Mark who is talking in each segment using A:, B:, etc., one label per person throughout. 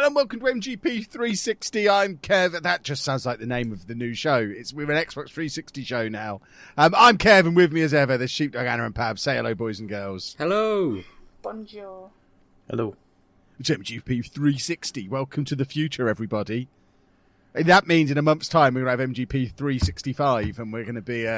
A: and welcome to MGP360. I'm Kev. That just sounds like the name of the new show. We're an Xbox 360 show now. I'm Kev, and with me as ever, there's Sheepdog, Anna, and Pab. Say hello, boys and girls.
B: Hello.
C: Bonjour.
D: Hello.
A: It's MGP360. Welcome to the future, everybody. And that means in a month's time, we're going to have MGP365, and we're going to be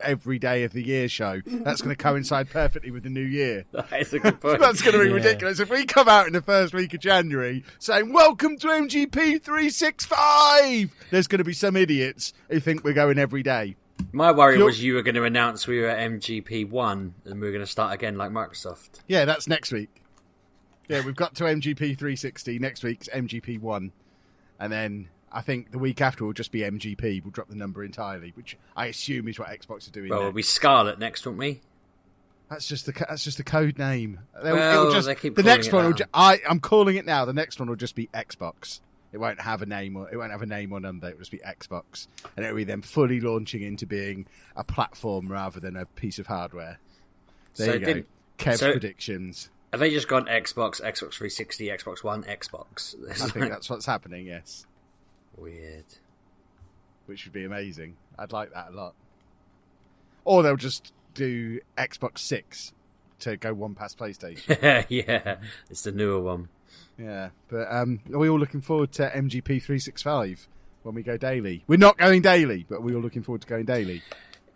A: every day of the year show. That's going to coincide perfectly with the new year.
B: That's a good point.
A: That's going to be ridiculous. If we come out in the first week of January saying, welcome to MGP365, there's going to be some idiots who think we're going every day.
B: My worry was you were going to announce we were at MGP1 and we were going to start again like Microsoft.
A: Yeah, that's next week. Yeah, we've got to MGP360. Next week's MGP1. And then I think the week after will just be MGP. We'll drop the number entirely, which I assume is what Xbox are doing.
B: Well,
A: next.
B: we'll be Scarlet next, won't we?
A: That's just a code name.
B: They keep
A: the next one.
B: it
A: I'm calling it now. The next one will just be Xbox. It won't have a name or number. It will just be Xbox, and it will be them fully launching into being a platform rather than a piece of hardware. There you go. Kev's predictions.
B: Have they just gone Xbox, Xbox 360, Xbox One, Xbox?
A: I think that's what's happening. Yes.
B: Weird.
A: Which would be amazing. I'd like that a lot. Or they'll just do Xbox 6 to go one past PlayStation.
B: Yeah, it's the newer one.
A: Yeah, but are we all looking forward to MGP365 when we go daily? We're not going daily, but we're all looking forward to going daily.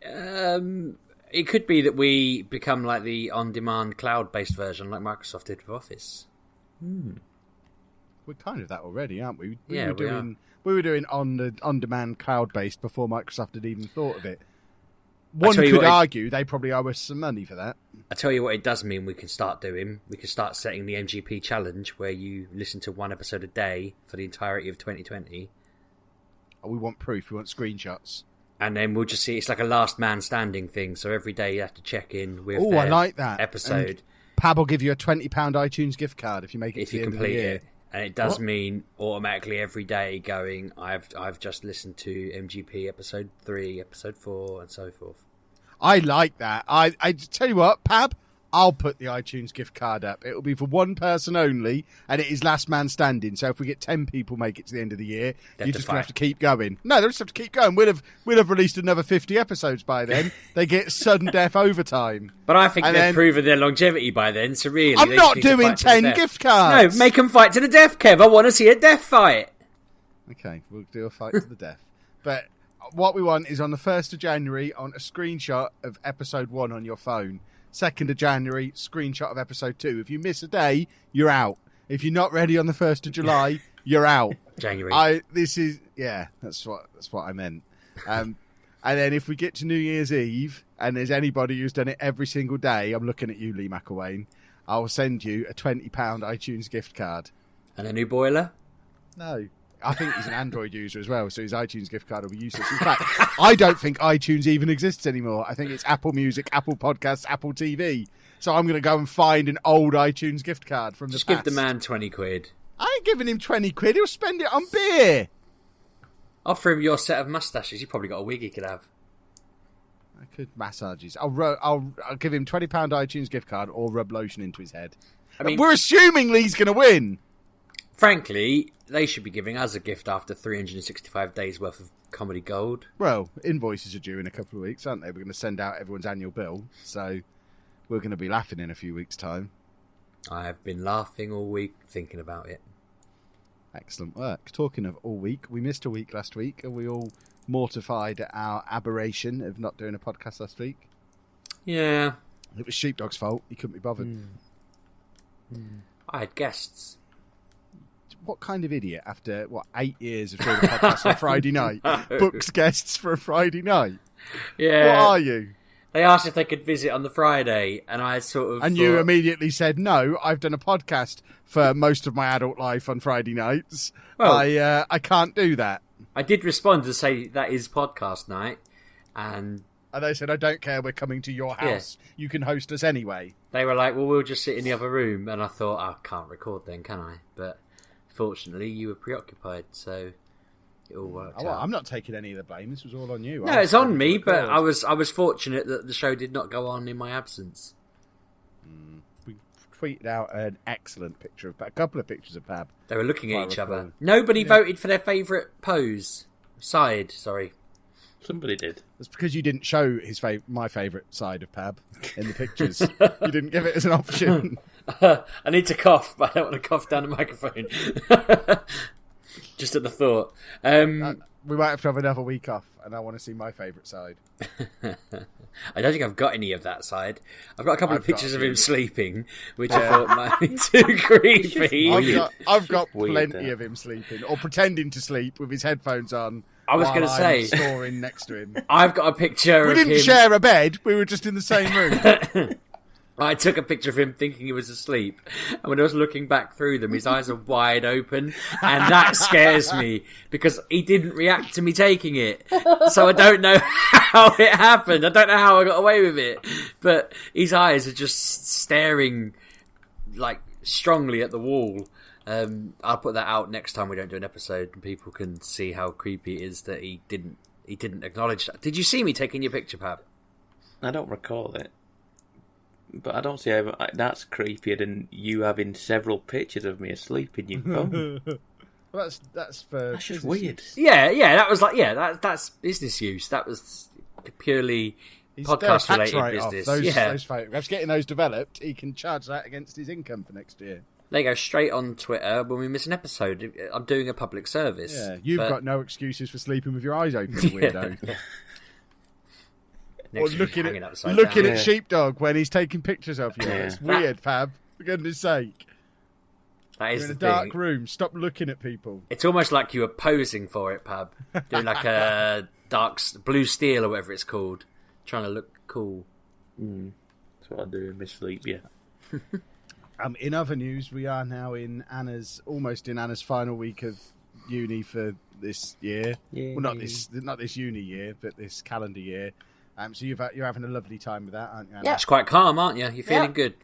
B: It could be that we become like the on-demand cloud-based version like Microsoft did with Office.
A: We're kind of that already, aren't we?
B: We are.
A: We were doing on-demand cloud-based before Microsoft had even thought of it. One could argue they probably owe us some money for that.
B: I tell you what it does mean we can start doing. We can start setting the MGP challenge where you listen to one episode a day for the entirety of 2020.
A: Oh, we want proof. We want screenshots.
B: And then we'll just see. It's like a last man standing thing. So every day you have to check in with
A: I like that
B: episode.
A: And Pab will give you a £20 iTunes gift card if you make it to the end of the year.
B: It. And it does mean automatically every day going, I've just listened to MGP episode 3, episode 4, and so forth.
A: I like that. I tell you what, Pab, I'll put the iTunes gift card up. It'll be for one person only, and it is last man standing. So if we get 10 people make it to the end of the year, you're just going to have to keep going. No, they'll just have to keep going. We'll have released another 50 episodes by then. They get sudden death overtime.
B: But I think they've proven their longevity by then, so really...
A: I'm not doing 10 gift cards.
B: No, make them fight to the death, Kev. I want to see a death fight.
A: Okay, we'll do a fight to the death. But what we want is on the 1st of January, on a screenshot of episode 1 on your phone. 2nd of January, screenshot of episode 2. If you miss a day, you're out. If you're not ready on the 1st of July, you're out.
B: January.
A: That's what I meant. And then if we get to New Year's Eve, and there's anybody who's done it every single day, I'm looking at you, Lee McElwain, I will send you a £20 iTunes gift card.
B: And a new boiler?
A: No. I think he's an Android user as well, so his iTunes gift card will be useless. In fact, I don't think iTunes even exists anymore. I think it's Apple Music, Apple Podcasts, Apple TV. So I'm going to go and find an old iTunes gift card from the past.
B: Just give the man 20 quid.
A: I ain't giving him 20 quid. He'll spend it on beer.
B: Offer him your set of moustaches. You've probably got a wig he could have.
A: I could massages. I'll give him £20 iTunes gift card or rub lotion into his head. I mean, we're assuming Lee's going to win.
B: Frankly, they should be giving us a gift after 365 days worth of comedy gold.
A: Well, invoices are due in a couple of weeks, aren't they? We're going to send out everyone's annual bill, so we're going to be laughing in a few weeks' time.
B: I have been laughing all week thinking about it.
A: Excellent work. Talking of all week, we missed a week last week. Are we all mortified at our aberration of not doing a podcast last week?
B: Yeah.
A: It was Sheepdog's fault. He couldn't be bothered.
B: I had guests.
A: What kind of idiot, after, 8 years of doing a podcast on Friday night, books guests for a Friday night?
B: Yeah.
A: What are you?
B: They asked if they could visit on the Friday, and I sort of...
A: And you immediately said, no, I've done a podcast for most of my adult life on Friday nights. Well, I can't do that.
B: I did respond to say that is podcast night, and
A: they said, I don't care, we're coming to your house. Yeah. You can host us anyway.
B: They were like, well, we'll just sit in the other room, and I thought, I can't record then, can I? But... fortunately, you were preoccupied, so it all worked out.
A: I'm not taking any of the blame. This was all on you.
B: No, it's on me, but I was fortunate that the show did not go on in my absence.
A: We tweeted out an excellent picture of a couple of pictures of Pab.
B: They were looking at each other. Nobody voted for their favourite pose. Side, sorry.
C: Somebody did.
A: It's because you didn't show my favourite side of Pab in the pictures. You didn't give it as an option.
B: I need to cough, but I don't want to cough down the microphone. Just at the thought.
A: We might have to have another week off, and I want to see my favourite side.
B: I don't think I've got any of that side. I've got a couple of pictures of him sleeping, which I thought might be too creepy.
A: I've got plenty of him sleeping, or pretending to sleep with his headphones on.
B: I was going to say,
A: snoring next to him.
B: I've got a picture.
A: We didn't share a bed. We were just in the same room.
B: I took a picture of him thinking he was asleep, and when I was looking back through them, his eyes are wide open, and that scares me because he didn't react to me taking it. So I don't know how it happened. I don't know how I got away with it, but his eyes are just staring like strongly at the wall. I'll put that out next time we don't do an episode, and people can see how creepy it is that he didn't acknowledge that. Did you see me taking your picture, Pab?
C: I don't recall it. But I don't see how that's creepier than you having several pictures of me asleep in your phone.
A: Well, that's
C: just weird.
A: Use.
B: Yeah, that was like that's business use. That was purely podcast related business.
A: Those photographs, getting those developed, he can charge that against his income for next year.
B: They go straight on Twitter when we miss an episode. I'm doing a public service.
A: Yeah, you've got no excuses for sleeping with your eyes open, weirdo. Or looking at Sheepdog when he's taking pictures of you. It's weird, Fab. For goodness sake.
B: That is
A: You're in a dark room. Stop looking at people.
B: It's almost like you were posing for it, Pab. Doing like a blue steel or whatever it's called. Trying to look cool.
C: That's what I do in my sleep, yeah.
A: In other news, we are now almost in Anna's final week of uni for this year. Yay. Well, not this uni year, but this calendar year. So you're having a lovely time with that, aren't you, Anna?
B: Yeah. It's quite calm, aren't you? You're feeling good.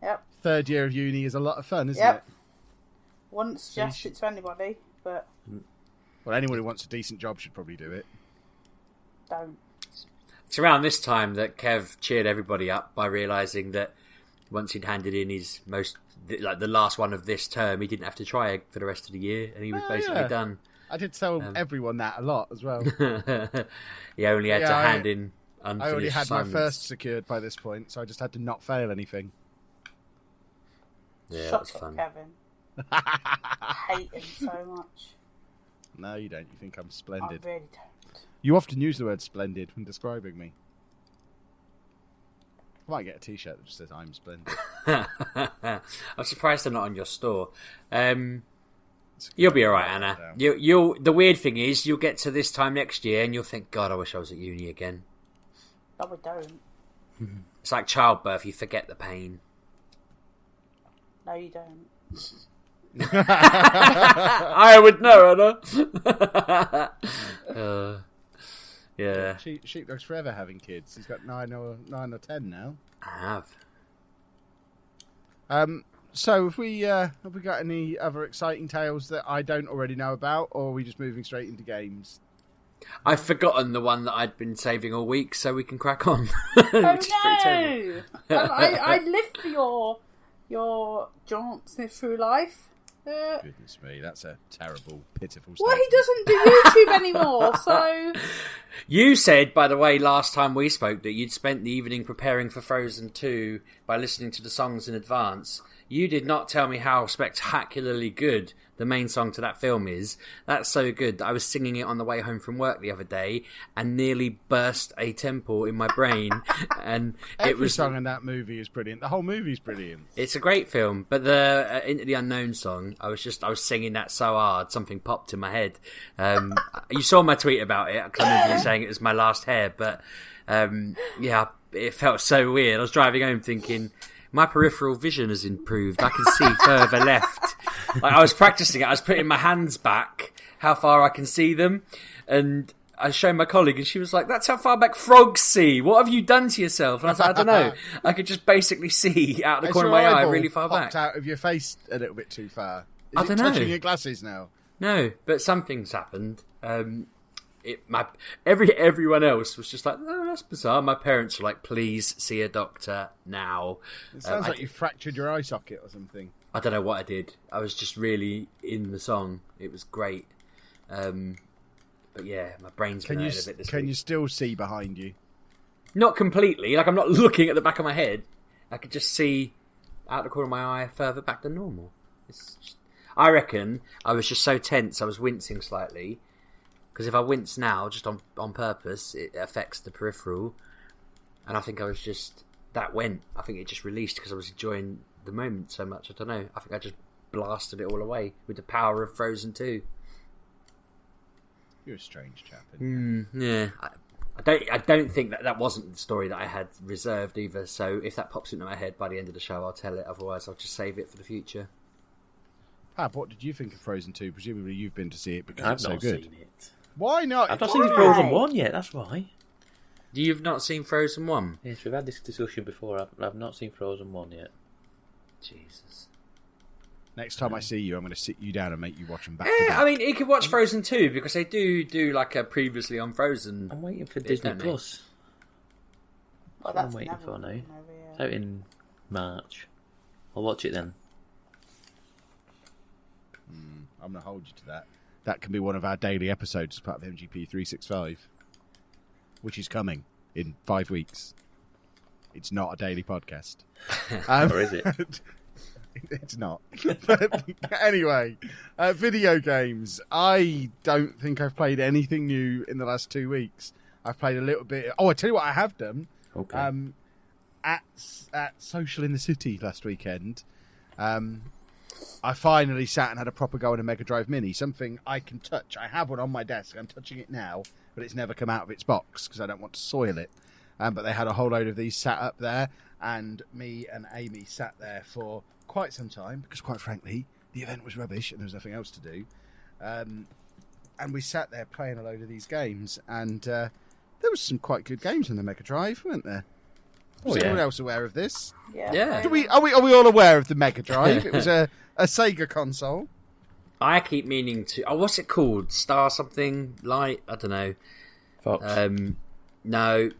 D: Yep.
A: Third year of uni is a lot of fun, isn't it?
D: Wouldn't suggest it to anybody, but...
A: Well, anyone who wants a decent job should probably do it.
D: Don't.
B: It's around this time that Kev cheered everybody up by realising that once he'd handed in his the last one of this term, he didn't have to try for the rest of the year, and he was basically done.
A: I did tell everyone that a lot as well.
B: He only had to hand in unfinished
A: I already had
B: assignments.
A: my first secured by this point, so I just had to not fail anything.
B: Yeah,
D: Shut
B: that's
D: up,
B: fun.
D: Kevin. I hate him so much.
A: No, you don't. You think I'm splendid.
D: I really don't.
A: You often use the word splendid when describing me. I might get a t-shirt that just says I'm splendid.
B: I'm surprised they're not on your store. You'll be alright, Anna. The weird thing is, you'll get to this time next year and you'll think, God, I wish I was at uni again.
D: No, we don't.
B: It's like childbirth, you forget the pain.
D: No, you don't.
B: I would know, Anna. Yeah.
A: Sheepdog's forever having kids. He's got 9 or 10 now.
B: I have.
A: So have we got any other exciting tales that I don't already know about, or are we just moving straight into games?
B: I've forgotten the one that I'd been saving all week, so we can crack on.
D: Oh no! I live for your jaunts through life.
A: Goodness me, that's a terrible, pitiful statement.
D: Well, he doesn't do YouTube anymore, so...
B: You said, by the way, last time we spoke, that you'd spent the evening preparing for Frozen 2 by listening to the songs in advance. You did not tell me how spectacularly good the main song to that film is. That's so good that I was singing it on the way home from work the other day and nearly burst a temple in my brain. And
A: every song in that movie is brilliant. The whole movie's brilliant.
B: It's a great film, but the Into the Unknown song, I was singing that so hard, something popped in my head. You saw my tweet about it, because I remember you saying it was my last hair, but it felt so weird. I was driving home thinking, my peripheral vision has improved. I can see further left. Like, I was practicing it. I was putting my hands back, how far I can see them. And I showed my colleague, and she was like, that's how far back frogs see. What have you done to yourself? And I was like, I don't know. I could just basically see out of the corner of my eye really far back.
A: Out of your face a little bit too far.
B: I don't know.
A: Touching your glasses now?
B: No, but something's happened. everyone else was just like, oh, that's bizarre. My parents were like, please see a doctor now.
A: It sounds like you fractured your eye socket or something.
B: I don't know what I did. I was just really in the song. It was great. But yeah, my brain's been hurting a bit this week.
A: Can you still see behind you?
B: Not completely. Like, I'm not looking at the back of my head. I could just see out the corner of my eye further back than normal. I reckon I was just so tense I was wincing slightly. Because if I wince now, just on purpose, it affects the peripheral. And I think I was just... That went. I think it just released because I was enjoying the moment so much. I don't know. I think I just blasted it all away with the power of Frozen 2.
A: You're a strange chap.
B: Yeah. I don't think that wasn't the story that I had reserved either. So if that pops into my head by the end of the show, I'll tell it. Otherwise, I'll just save it for the future.
A: Pab, what did you think of Frozen 2? Presumably you've been to see it because
C: I've
A: it's so
C: not
A: good.
C: seen it.
A: Why not?
C: I've not seen Frozen 1 yet, that's why.
B: You've not seen Frozen 1?
C: Yes, we've had this discussion before. I've not seen Frozen 1 yet.
B: Jesus.
A: Next time I see you, I'm going to sit you down and make you watch them back to
B: Yeah,
A: back.
B: I mean, you could watch Frozen 2 because they do like a previously on Frozen.
C: I'm waiting for Disney Plus.
D: Well,
C: That's what I'm waiting for now. It's out in March. I'll watch it then.
A: I'm going to hold you to that. That can be one of our daily episodes as part of MGP365, which is coming in 5 weeks. It's not a daily podcast.
C: Or is it?
A: It's not. But anyway, video games. I don't think I've played anything new in the last 2 weeks. I've played a little bit. Oh, I tell you what I have done.
C: Okay.
A: At Social in the City last weekend, I finally sat and had a proper go on a Mega Drive Mini, something I can touch. I have one on my desk. I'm touching it now, but it's never come out of its box because I don't want to soil it. But they had a whole load of these sat up there, and me and Amy sat there for quite some time because, quite frankly, the event was rubbish and there was nothing else to do. And we sat there playing a load of these games, and there was some quite good games on the Mega Drive, weren't there? Was anyone else aware of this?
B: Yeah.
A: Are we all aware of the Mega Drive? It was a Sega console.
B: I keep meaning to... Oh, what's it called? Star something? Light? I don't know.
C: Fox.
B: No,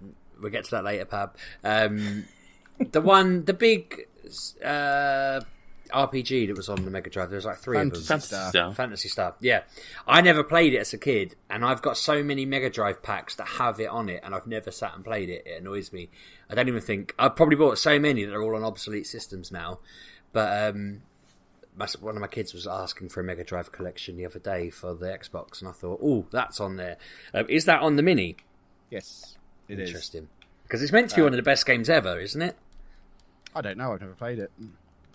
B: we'll get to that later, Pab. The big RPG that was on the Mega Drive, there was like three of them. Fantasy Star. Yeah. I never played it as a kid, and I've got so many Mega Drive packs that have it on it, and I've never sat and played it. It annoys me. I don't even think... I've probably bought so many that are all on obsolete systems now. But one of my kids was asking for a Mega Drive collection the other day for the Xbox, and I thought, oh, that's on there. Is that on the Mini?
A: Yes, it is.
B: Interesting. Because it's meant to be one of the best games ever, isn't it?
A: I don't know. I've never played it.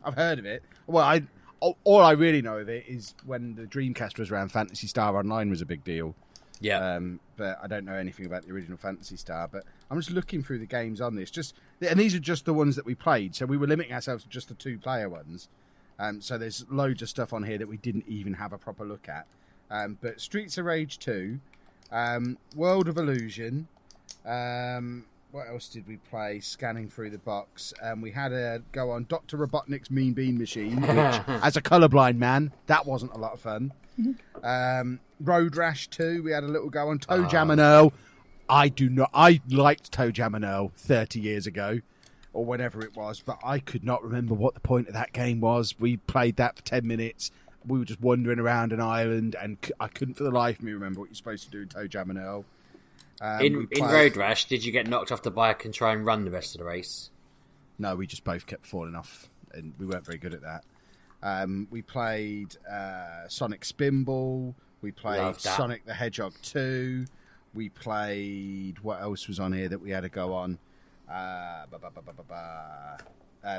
A: I've heard of it. Well, all I really know of it is when the Dreamcast was around, Phantasy Star Online was a big deal.
B: Yeah.
A: But I don't know anything about the original Phantasy Star. But I'm just looking through the games on this. And these are just the ones that we played. So we were limiting ourselves to just the 2-player ones. So there's loads of stuff on here that we didn't even have a proper look at. But Streets of Rage 2, World of Illusion. What else did we play? Scanning through the box. We had a go on Dr. Robotnik's Mean Bean Machine, which, as a colourblind man, that wasn't a lot of fun. Road Rash 2, we had a little go on. Toe Jam and Earl. I liked Toe Jam and Earl 30 years ago, or whenever it was, but I could not remember what the point of that game was. We played that for 10 minutes. We were just wandering around an island, and I couldn't for the life of me remember what you're supposed to do in Toe Jam and Earl.
B: In Road Rash, did you get knocked off the bike and try and run the rest of the race?
A: No, we just both kept falling off, and we weren't very good at that. We played Sonic Spinball. We played Sonic the Hedgehog 2. We played... What else was on here that we had to go on?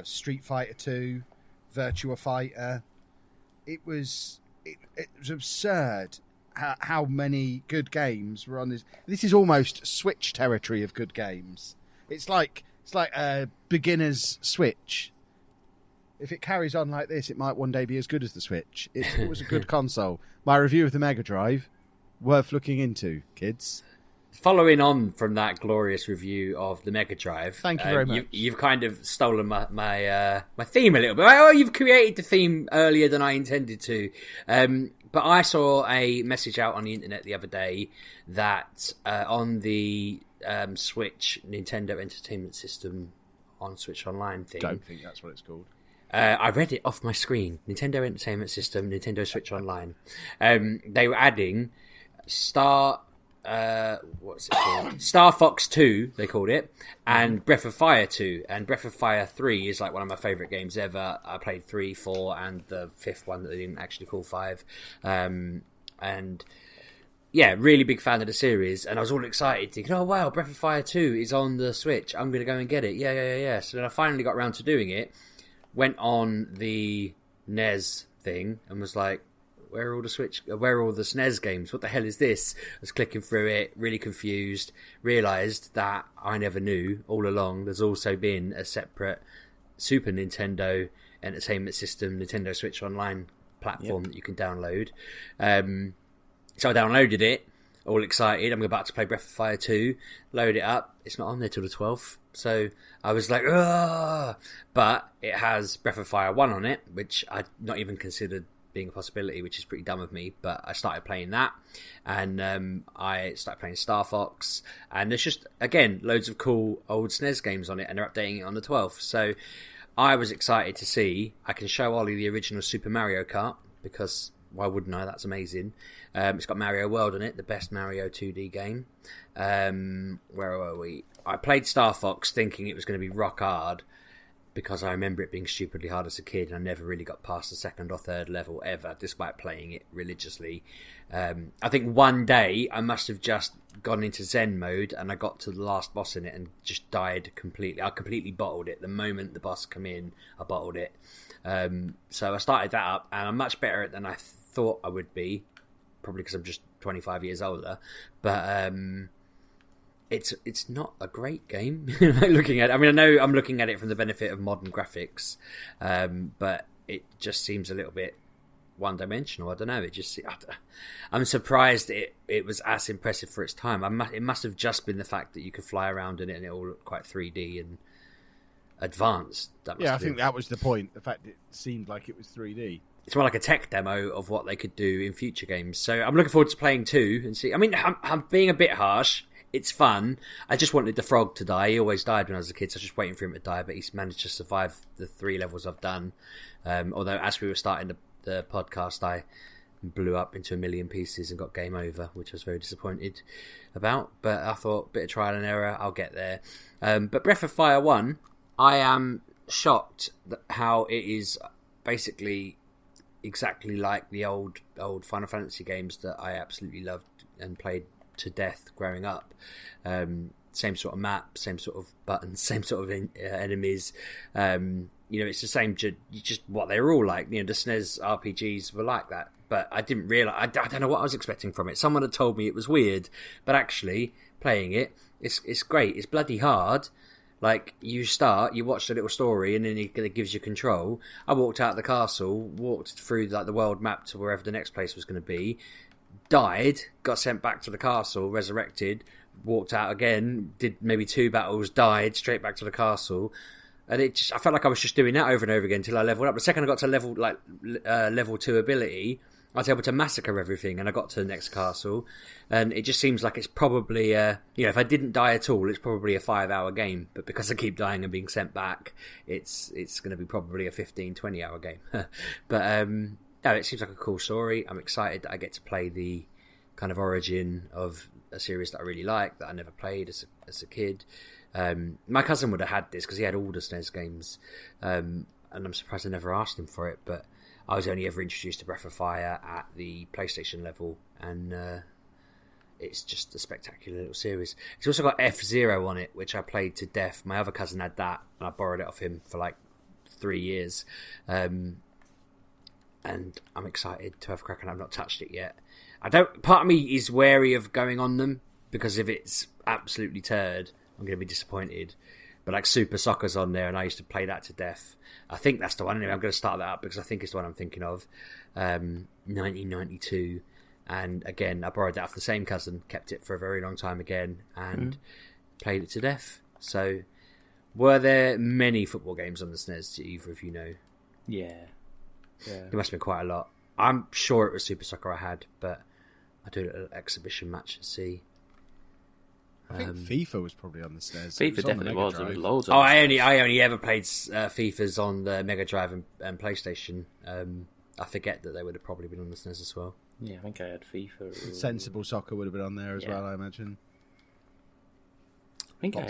A: Street Fighter 2. Virtua Fighter. It was absurd how many good games were on this. This is almost Switch territory of good games. It's like a beginner's Switch. If it carries on like this, it might one day be as good as the Switch. It was a good console. My review of the Mega Drive, worth looking into, kids.
B: Following on from that glorious review of the Mega Drive,
A: thank you very much.
B: You've kind of stolen my theme a little bit. Oh, you've created the theme earlier than I intended to. But I saw a message out on the internet the other day that on the Switch Nintendo Entertainment System on Switch Online thing.
A: Don't think that's what it's called.
B: I read it off my screen. Nintendo Entertainment System, Nintendo Switch Online. They were adding what's it called? Star Fox 2, they called it, and Breath of Fire 2. And Breath of Fire 3 is like one of my favourite games ever. I played 3, 4, and the 5th one that they didn't actually call 5. And yeah, really big fan of the series. And I was all excited, thinking, oh wow, Breath of Fire 2 is on the Switch. I'm going to go and get it. Yeah. So then I finally got around to doing it. Went on the NES thing and was like, where are all the SNES games? What the hell is this? I was clicking through it, really confused, realised that I never knew all along there's also been a separate Super Nintendo Entertainment System, Nintendo Switch Online platform that you can download. So I downloaded it, all excited. I'm about to play Breath of Fire 2, load it up. It's not on there till the 12th. So I was like, ugh! But it has Breath of Fire 1 on it, which I'd not even considered being a possibility, which is pretty dumb of me. But I started playing that, and I started playing Star Fox, and there's just, again, loads of cool old SNES games on it, and they're updating it on the 12th. So I was excited to see. I can show Ollie the original Super Mario Kart, because why wouldn't I? That's amazing. It's got Mario World on it, the best Mario 2D game. Where were we? I played Star Fox thinking it was going to be rock hard, because I remember it being stupidly hard as a kid, and I never really got past the second or third level ever, despite playing it religiously. I think one day I must have just gone into Zen mode, and I got to the last boss in it and just died completely. I completely bottled it. The moment the boss came in, I bottled it. So I started that up, and I'm much better at it than I thought I would be, probably because I'm just 25 years older. But it's not a great game. Looking at it, I mean, I know I'm looking at it from the benefit of modern graphics, but it just seems a little bit one-dimensional. I don't know. I'm surprised it was as impressive for its time. It must have just been the fact that you could fly around in it and it all looked quite 3D and advanced.
A: I think that was the point. The fact it seemed like it was 3D.
B: It's more like a tech demo of what they could do in future games. So I'm looking forward to playing 2 and see. I mean, I'm being a bit harsh. It's fun. I just wanted the frog to die. He always died when I was a kid, so I was just waiting for him to die, but he's managed to survive the 3 levels I've done. Although, as we were starting the podcast, I blew up into a million pieces and got game over, which I was very disappointed about. But I thought, bit of trial and error, I'll get there. But Breath of Fire 1, I am shocked at how it is basically exactly like the old Final Fantasy games that I absolutely loved and played to death growing up. Same sort of map, same sort of buttons, same sort of enemies. It's the same, just what they were all like. The SNES RPGs were like that. But I didn't realise, I don't know what I was expecting from it. Someone had told me it was weird, but actually, playing it, it's great. It's bloody hard. Like, you watch the little story, and then it gives you control. I walked out of the castle, walked through like the world map to wherever the next place was going to be, died, got sent back to the castle, resurrected, walked out again, did maybe 2 battles, died, straight back to the castle. And I felt like I was just doing that over and over again until I leveled up. The second I got to level 2 ability, I was able to massacre everything, and I got to the next castle. And it just seems like it's probably, if I didn't die at all, it's probably a 5-hour game. But because I keep dying and being sent back, it's going to be probably a 15, 20-hour game. But it seems like a cool story. I'm excited that I get to play the kind of origin of a series that I really like, that I never played as a kid. My cousin would have had this because he had all the SNES games, and I'm surprised I never asked him for it, but I was only ever introduced to Breath of Fire at the PlayStation level, and it's just a spectacular little series. It's also got F-Zero on it, which I played to death. My other cousin had that, and I borrowed it off him for like 3 years. And I'm excited to have a crack, and I've not touched it yet. Part of me is wary of going on them, because if it's absolutely turd, I'm going to be disappointed. But like Super Soccer's on there, and I used to play that to death. I think that's the one. Anyway, I'm going to start that up because I think it's the one I'm thinking of. 1992. And again, I borrowed that off the same cousin, kept it for a very long time again, and played it to death. So, were there many football games on the SNES, do either of you know?
C: Yeah.
B: There must have been quite a lot. I'm sure it was Super Soccer I had, but I do an exhibition match at sea.
A: I think FIFA was probably on the SNES.
C: FIFA definitely was. There was loads.
B: Oh, I only ever played FIFAs on the Mega Drive and PlayStation. I forget that they would have probably been on the SNES as well.
C: Yeah, I think I had FIFA.
A: Sensible Soccer would have been on there as well, I imagine.
C: I think I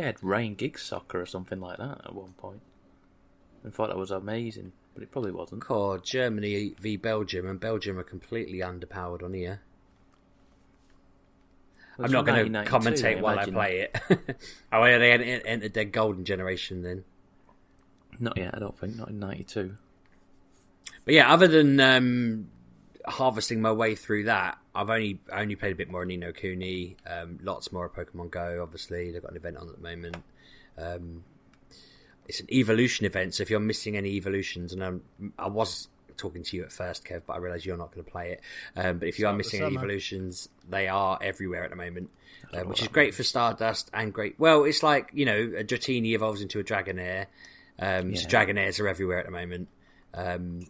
C: had Rain Gig Soccer or something like that at one point. I thought that was amazing, but it probably wasn't.
B: Germany v Belgium, and Belgium are completely underpowered on here. I'm not going to commentate while I play it. Oh, yeah, they hadn't entered their golden generation then.
C: Not yet, I don't think. Not in 92.
B: But yeah, other than harvesting my way through that, I've only played a bit more of Ni no Kuni, lots more of Pokemon Go, obviously. They've got an event on at the moment. It's an evolution event, so if you're missing any evolutions, and I was talking to you at first, Kev, but I realise you're not going to play it. But if you are missing any evolutions, they are everywhere at the moment, which is great for Stardust and great. Well, it's like, a Dratini evolves into a Dragonair. So Dragonairs are everywhere at the moment.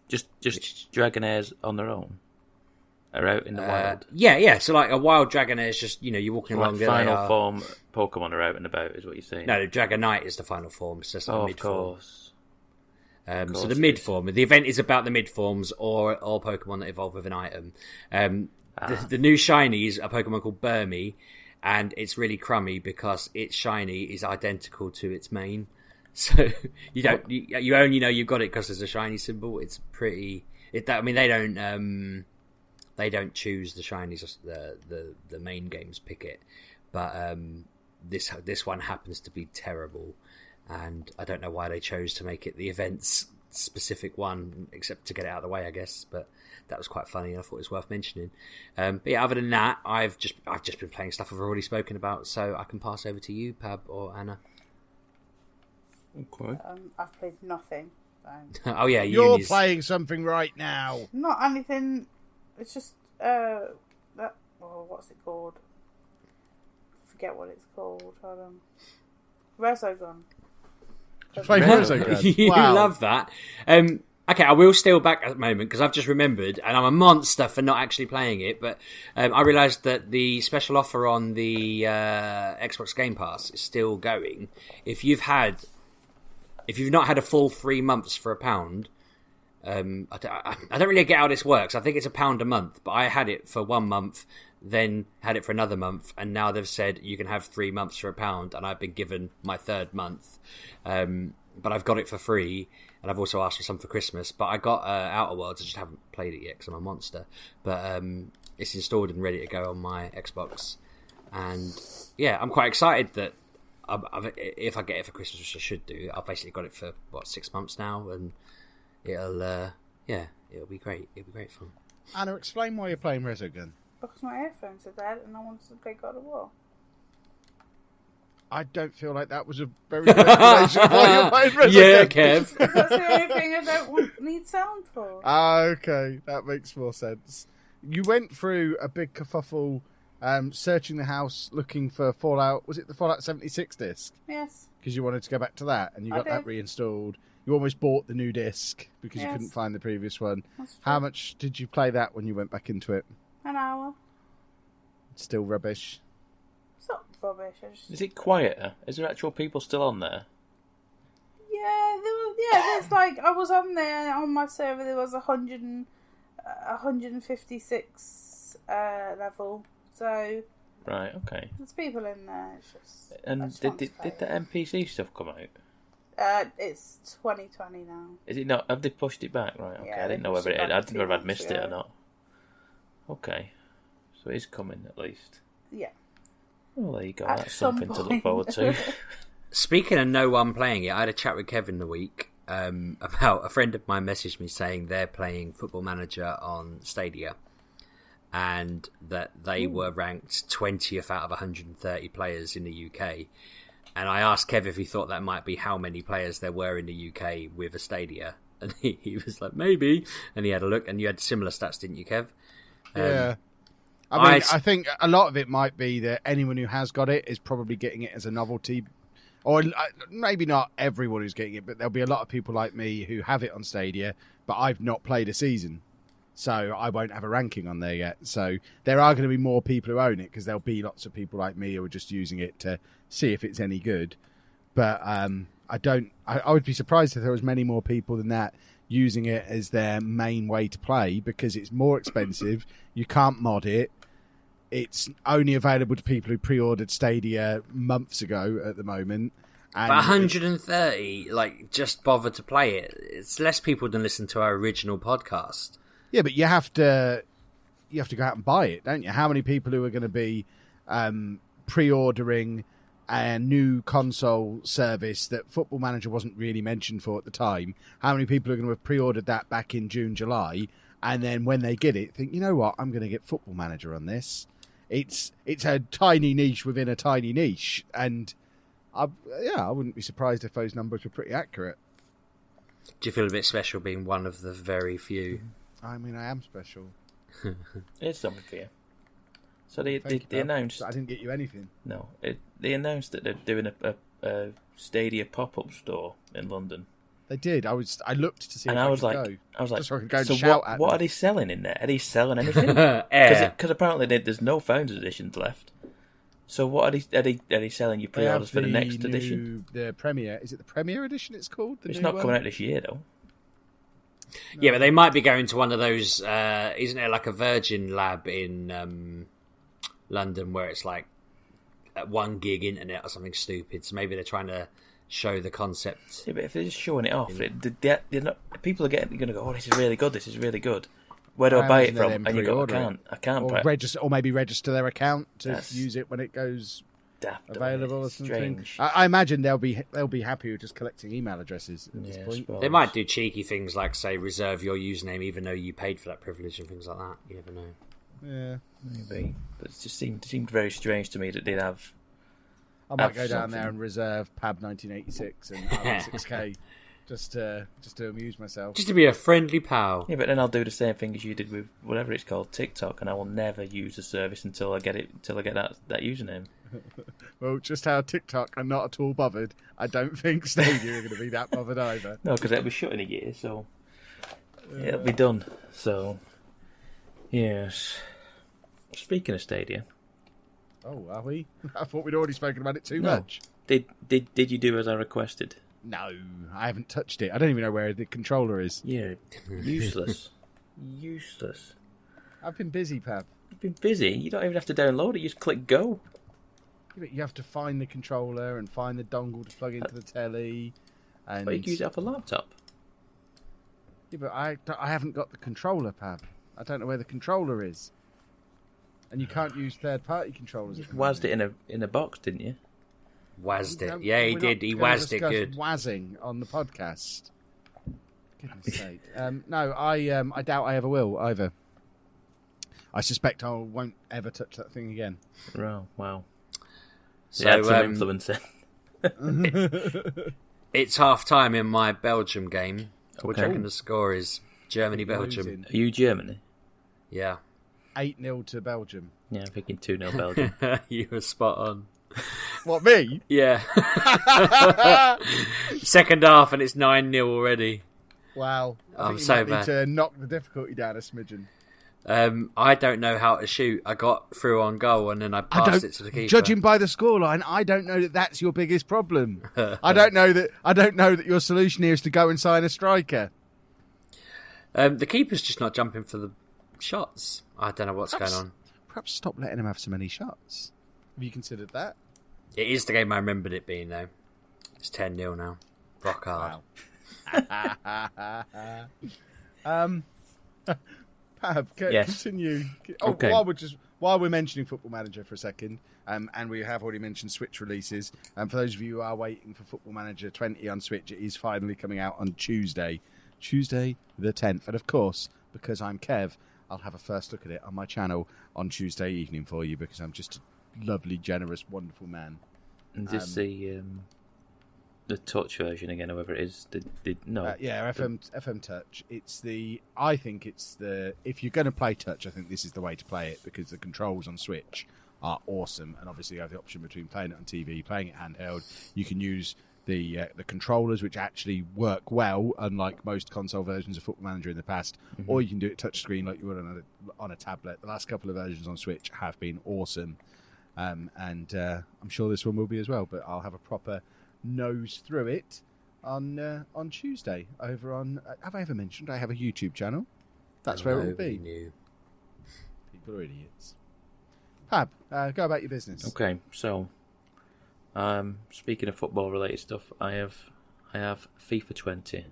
C: Just Dragonairs on their own are out in the wild.
B: Yeah. So like a wild Dragonair is just you're walking along.
C: Final form Pokemon are out and about, is what you're saying?
B: No, Dragonite is the final form. It's just like mid form.
C: Of course.
B: So the mid form. The event is about the mid forms or Pokemon that evolve with an item. The new shiny is a Pokemon called Burmy, and it's really crummy because its shiny is identical to its main. So you only know you've got it because there's a shiny symbol. It's pretty. They don't choose the shinies. The main games pick it, but this one happens to be terrible. And I don't know why they chose to make it the event's specific one, except to get it out of the way, I guess. But that was quite funny, and I thought it was worth mentioning. But yeah, other than that, I've just been playing stuff I've already spoken about, so I can pass over to you, Pab or Anna.
C: Okay.
D: I've played nothing.
B: Oh yeah,
A: you're playing something right now.
D: Not anything. It's just what's it called? I forget what it's called. Hold on. Resogun.
A: Playing Resogun.
B: You
A: Wow.
B: love that. Okay, I will steal back at the moment because I've just remembered, and I'm a monster for not actually playing it, but I realised that the special offer on the Xbox Game Pass is still going. If you've not had a full 3 months for £1, I don't really get how this works. I think it's £1 a month, but I had it for 1 month, then had it for another month, and now they've said you can have 3 months for £1, and I've been given my third month. But I've got it for free, and I've also asked for some for Christmas. But I got Outer Worlds. I just haven't played it yet because I'm a monster. But it's installed and ready to go on my Xbox. And yeah, I'm quite excited that if I get it for Christmas, which I should do, I've basically got it for 6 months now, and it'll be great. It'll be great fun.
A: Anna, explain why you're playing Resogun.
D: Because my earphones are dead and I wanted to play God of War.
A: I don't feel like that was a very good explanation of why you're playing Resogun.
B: Yeah, Kev.
D: Because that's the only thing I don't need sound for.
A: Okay, that makes more sense. You went through a big kerfuffle searching the house looking for Fallout. Was it the Fallout 76 disc?
D: Yes.
A: Because you wanted to go back to that, and you got that reinstalled. You almost bought the new disc because you couldn't find the previous one. How much did you play that when you went back into it?
D: An hour.
A: Still rubbish.
D: It's not rubbish.
C: Is it quieter? Is there actual people still on there?
D: Yeah, there's like, I was on there, on my server there was 156 level, so...
C: Right, okay.
D: There's people in there, it's just...
C: And did the NPC stuff come out?
D: It's 2020 now.
C: Is it not? Have they pushed it back? Right, okay.
D: Yeah,
C: I didn't know whether I didn't know if I'd missed it or not. Okay. So it is coming at least.
D: Yeah.
C: Well, there you go. That's something to look forward to.
B: Speaking of no one playing it, I had a chat with Kevin the week about a friend of mine messaged me saying they're playing Football Manager on Stadia and that they were ranked 20th out of 130 players in the UK. And I asked Kev if he thought that might be how many players there were in the UK with a Stadia. And he was like, maybe. And he had a look, and you had similar stats, didn't you, Kev?
A: Yeah. I think a lot of it might be that anyone who has got it is probably getting it as a novelty. Or maybe not everyone who's getting it, but there'll be a lot of people like me who have it on Stadia, but I've not played a season. So I won't have a ranking on there yet. So there are going to be more people who own it because there'll be lots of people like me who are just using it to see if it's any good. But I would be surprised if there was many more people than that using it as their main way to play because it's more expensive. You can't mod it. It's only available to people who pre-ordered Stadia months ago at the moment. And
B: but 130, just bother to play it. It's less people than listen to our original podcast.
A: Yeah, but you have to go out and buy it, don't you? How many people who are going to be pre-ordering a new console service that Football Manager wasn't really mentioned for at the time? How many people are going to have pre-ordered that back in June, July, and then when they get it, think, you know what, I'm going to get Football Manager on this. It's a tiny niche within a tiny niche, and I wouldn't be surprised if those numbers were pretty accurate.
B: Do you feel a bit special being one of the very few?
A: I mean, I am special.
C: It's something for you. So they announced...
A: I didn't get you anything.
C: No. They announced that they're doing a Stadia pop-up store in London.
A: They did. I looked to see
C: and
A: if
C: I was
A: could
C: like,
A: go.
C: So
A: I could go and shout at
C: what
A: them.
C: are they selling in there? Are they selling anything?
B: Air.
C: Because apparently there's no Founders Editions left. So what are they selling you pre-orders for the next edition?
A: The Premier. Is it the Premier Edition it's called?
C: It's not coming out this year, though.
B: Yeah, but they might be going to one of those... isn't there like a Virgin Lab in London where it's like at 1 gig internet or something stupid? So maybe they're trying to show the concept.
C: Yeah, but if they're just showing it off, people are going to go, oh, this is really good, this is really good. Where do I buy it from? And you go, I can't
A: or
C: buy it.
A: Register, or maybe register their account to use it when it goes available or something. I imagine they'll be happy with just collecting email addresses at this point.
B: They might do cheeky things like, say, reserve your username even though you paid for that privilege and things like that. You never know.
A: Yeah,
C: maybe. But it just seemed very strange to me that they'd have...
A: I might go down there and reserve PAB 1986 and R6K just to amuse myself.
B: Just to be a friendly pal.
C: Yeah, but then I'll do the same thing as you did with whatever it's called, TikTok, and I will never use the service until I get that username.
A: Well, just how TikTok are not at all bothered, I don't think Stadia are going to be that bothered either.
C: No, because it'll be shut in a year, so it'll be done. So, yes. Speaking of Stadia...
A: Oh, are we? I thought we'd already spoken about it too much.
C: Did you do as I requested?
A: No, I haven't touched it. I don't even know where the controller is.
C: Yeah, useless. Useless.
A: I've been busy, Pab.
C: You've been busy? You don't even have to download it, you just click go.
A: Yeah, but you have to find the controller and find the dongle to plug into the telly. And...
C: But you can use it off a laptop.
A: Yeah, but I haven't got the controller, Pab. I don't know where the controller is. And you can't use third-party controllers.
C: You wazzed it in a box, didn't you?
B: Wazzed it. Yeah, he did. He wazzed it good.
A: Wazzing on the podcast. Goodness sake. No, I doubt I ever will either. I suspect I won't ever touch that thing again.
C: Oh, wow.
B: So,
C: had some influence then.
B: It's half-time in my Belgium game. What do you
C: Okay.
B: reckon the score is? Germany-Belgium.
C: Are you Germany?
B: Yeah.
A: 8-0 to Belgium.
C: Yeah, I'm thinking 2-0 Belgium.
B: You were spot on.
A: What, me?
B: Yeah. Second half and it's 9-0 already.
A: Wow. I think
B: so
A: you might
B: bad.
A: need to knock the difficulty down a smidgen.
B: I don't know how to shoot. I got through on goal and then I passed it to the keeper.
A: Judging by the scoreline, I don't know that that's your biggest problem. I don't know that your solution here is to go and sign a striker.
B: The keeper's just not jumping for the shots. I don't know what's going on.
A: Perhaps stop letting him have so many shots. Have you considered that?
B: It is the game I remembered it being, though. It's 10-0 now. Rock hard.
A: Wow. Pab,
C: Yes.
A: continue.
C: Okay.
A: While we're mentioning Football Manager for a second, and we have already mentioned Switch releases, for those of you who are waiting for Football Manager 20 on Switch, it is finally coming out on Tuesday the 10th. And of course, because I'm Kev, I'll have a first look at it on my channel on Tuesday evening for you, because I'm just a lovely, generous, wonderful man.
C: And just the touch version again, whoever it is. FM
A: Touch. I think it's the. If you're going to play Touch, I think this is the way to play it, because the controls on Switch are awesome, and obviously you have the option between playing it on TV, playing it handheld. You can use the controllers, which actually work well, unlike most console versions of Football Manager in the past. Or you can do it touchscreen like you would on a tablet. The last couple of versions on Switch have been awesome, and I'm sure this one will be as well. But I'll have a proper nose through it on Tuesday over on. Have I ever mentioned I have a YouTube channel? That's where it will be. People are idiots. Pab, go about your business.
C: Okay, so speaking of football-related stuff, I have FIFA 20.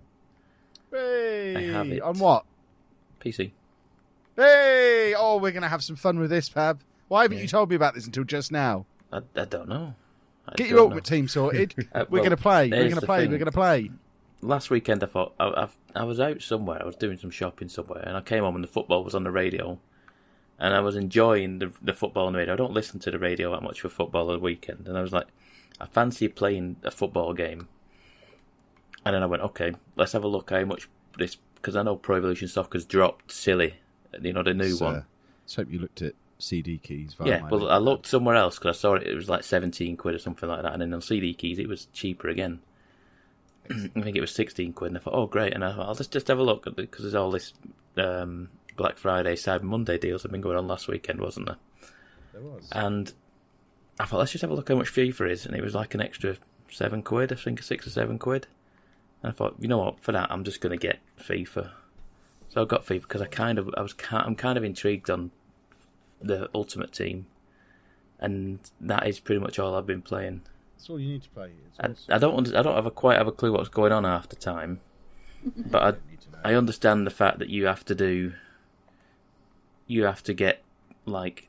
A: Hey,
C: I have it.
A: On what?
C: PC.
A: Hey! Oh, we're going to have some fun with this, Pab. Why haven't you told me about this until just now?
C: I don't know.
A: Get your Ultimate Team sorted. We're going to play. We're going to play.
C: Last weekend, I thought I was out somewhere. I was doing some shopping somewhere, and I came home and the football was on the radio, and I was enjoying the football on the radio. I don't listen to the radio that much for football on the weekend, and I was like, I fancy playing a football game. And then I went, okay, let's have a look how much this, because I know Pro Evolution Soccer's dropped silly, the new one.
A: Let's hope you looked at CD keys.
C: Yeah, well, I looked somewhere else because I saw it was like 17 quid or something like that, and then on CD keys it was cheaper again. I think it was 16 quid, and I thought, oh great, and I thought, I'll just have a look, because there's all this Black Friday, Cyber Monday deals have been going on last weekend, wasn't there?
A: There was.
C: And I thought, let's just have a look how much FIFA is, and it was like an extra 7 quid, I think 6 or 7 quid. And I thought, you know what, for that I'm just going to get FIFA. So I got FIFA because I'm kind of intrigued on the Ultimate Team, and that is pretty much all I've been playing.
A: That's all you need to play.
C: I don't quite have a clue what's going on half the time, but I understand the fact that you have to get like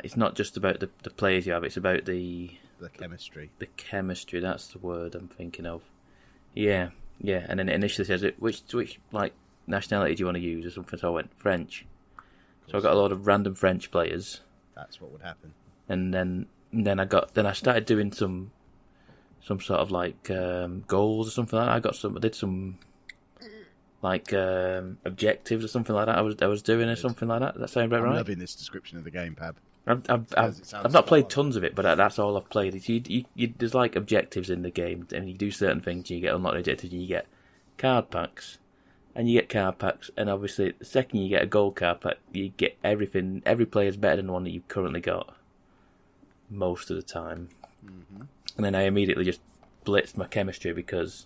C: it's not just about the players you have, it's about the
A: chemistry. The
C: chemistry, that's the word I'm thinking of. Yeah, and then it initially says which like nationality do you want to use or something, so I went French. So I got a lot of random French players.
A: That's what would happen.
C: And then I started doing some sort of like goals or something like that. I did some like objectives or something like that. I was doing or something like that. Does that sound about right?
A: I'm loving this description of the game, Pab.
C: I've not played tons of it, but that's all I've played. There's like objectives in the game, and you do certain things, and you get unlocked objectives, and you get card packs. And you get card packs, and obviously the second you get a gold card pack, you get everything. Every player's better than the one that you've currently got, most of the time. Mm-hmm. And then I immediately just blitzed my chemistry because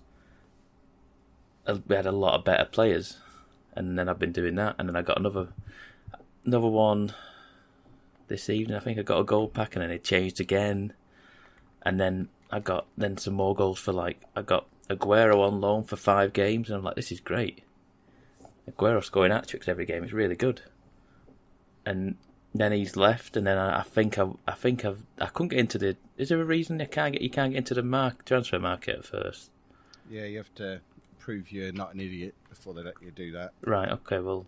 C: we had a lot of better players. And then I've been doing that, and then I got another one this evening. I think I got a gold pack, and then it changed again. And then I got some more goals for I got Aguero on loan for 5 games, and I'm like, this is great. Aguero scoring hat-tricks every game. It's really good. And then he's left, and then I think I couldn't get into the. Is there a reason you can't get into the transfer market at first?
A: Yeah, you have to prove you're not an idiot before they let you do that.
C: Right. Okay. Well,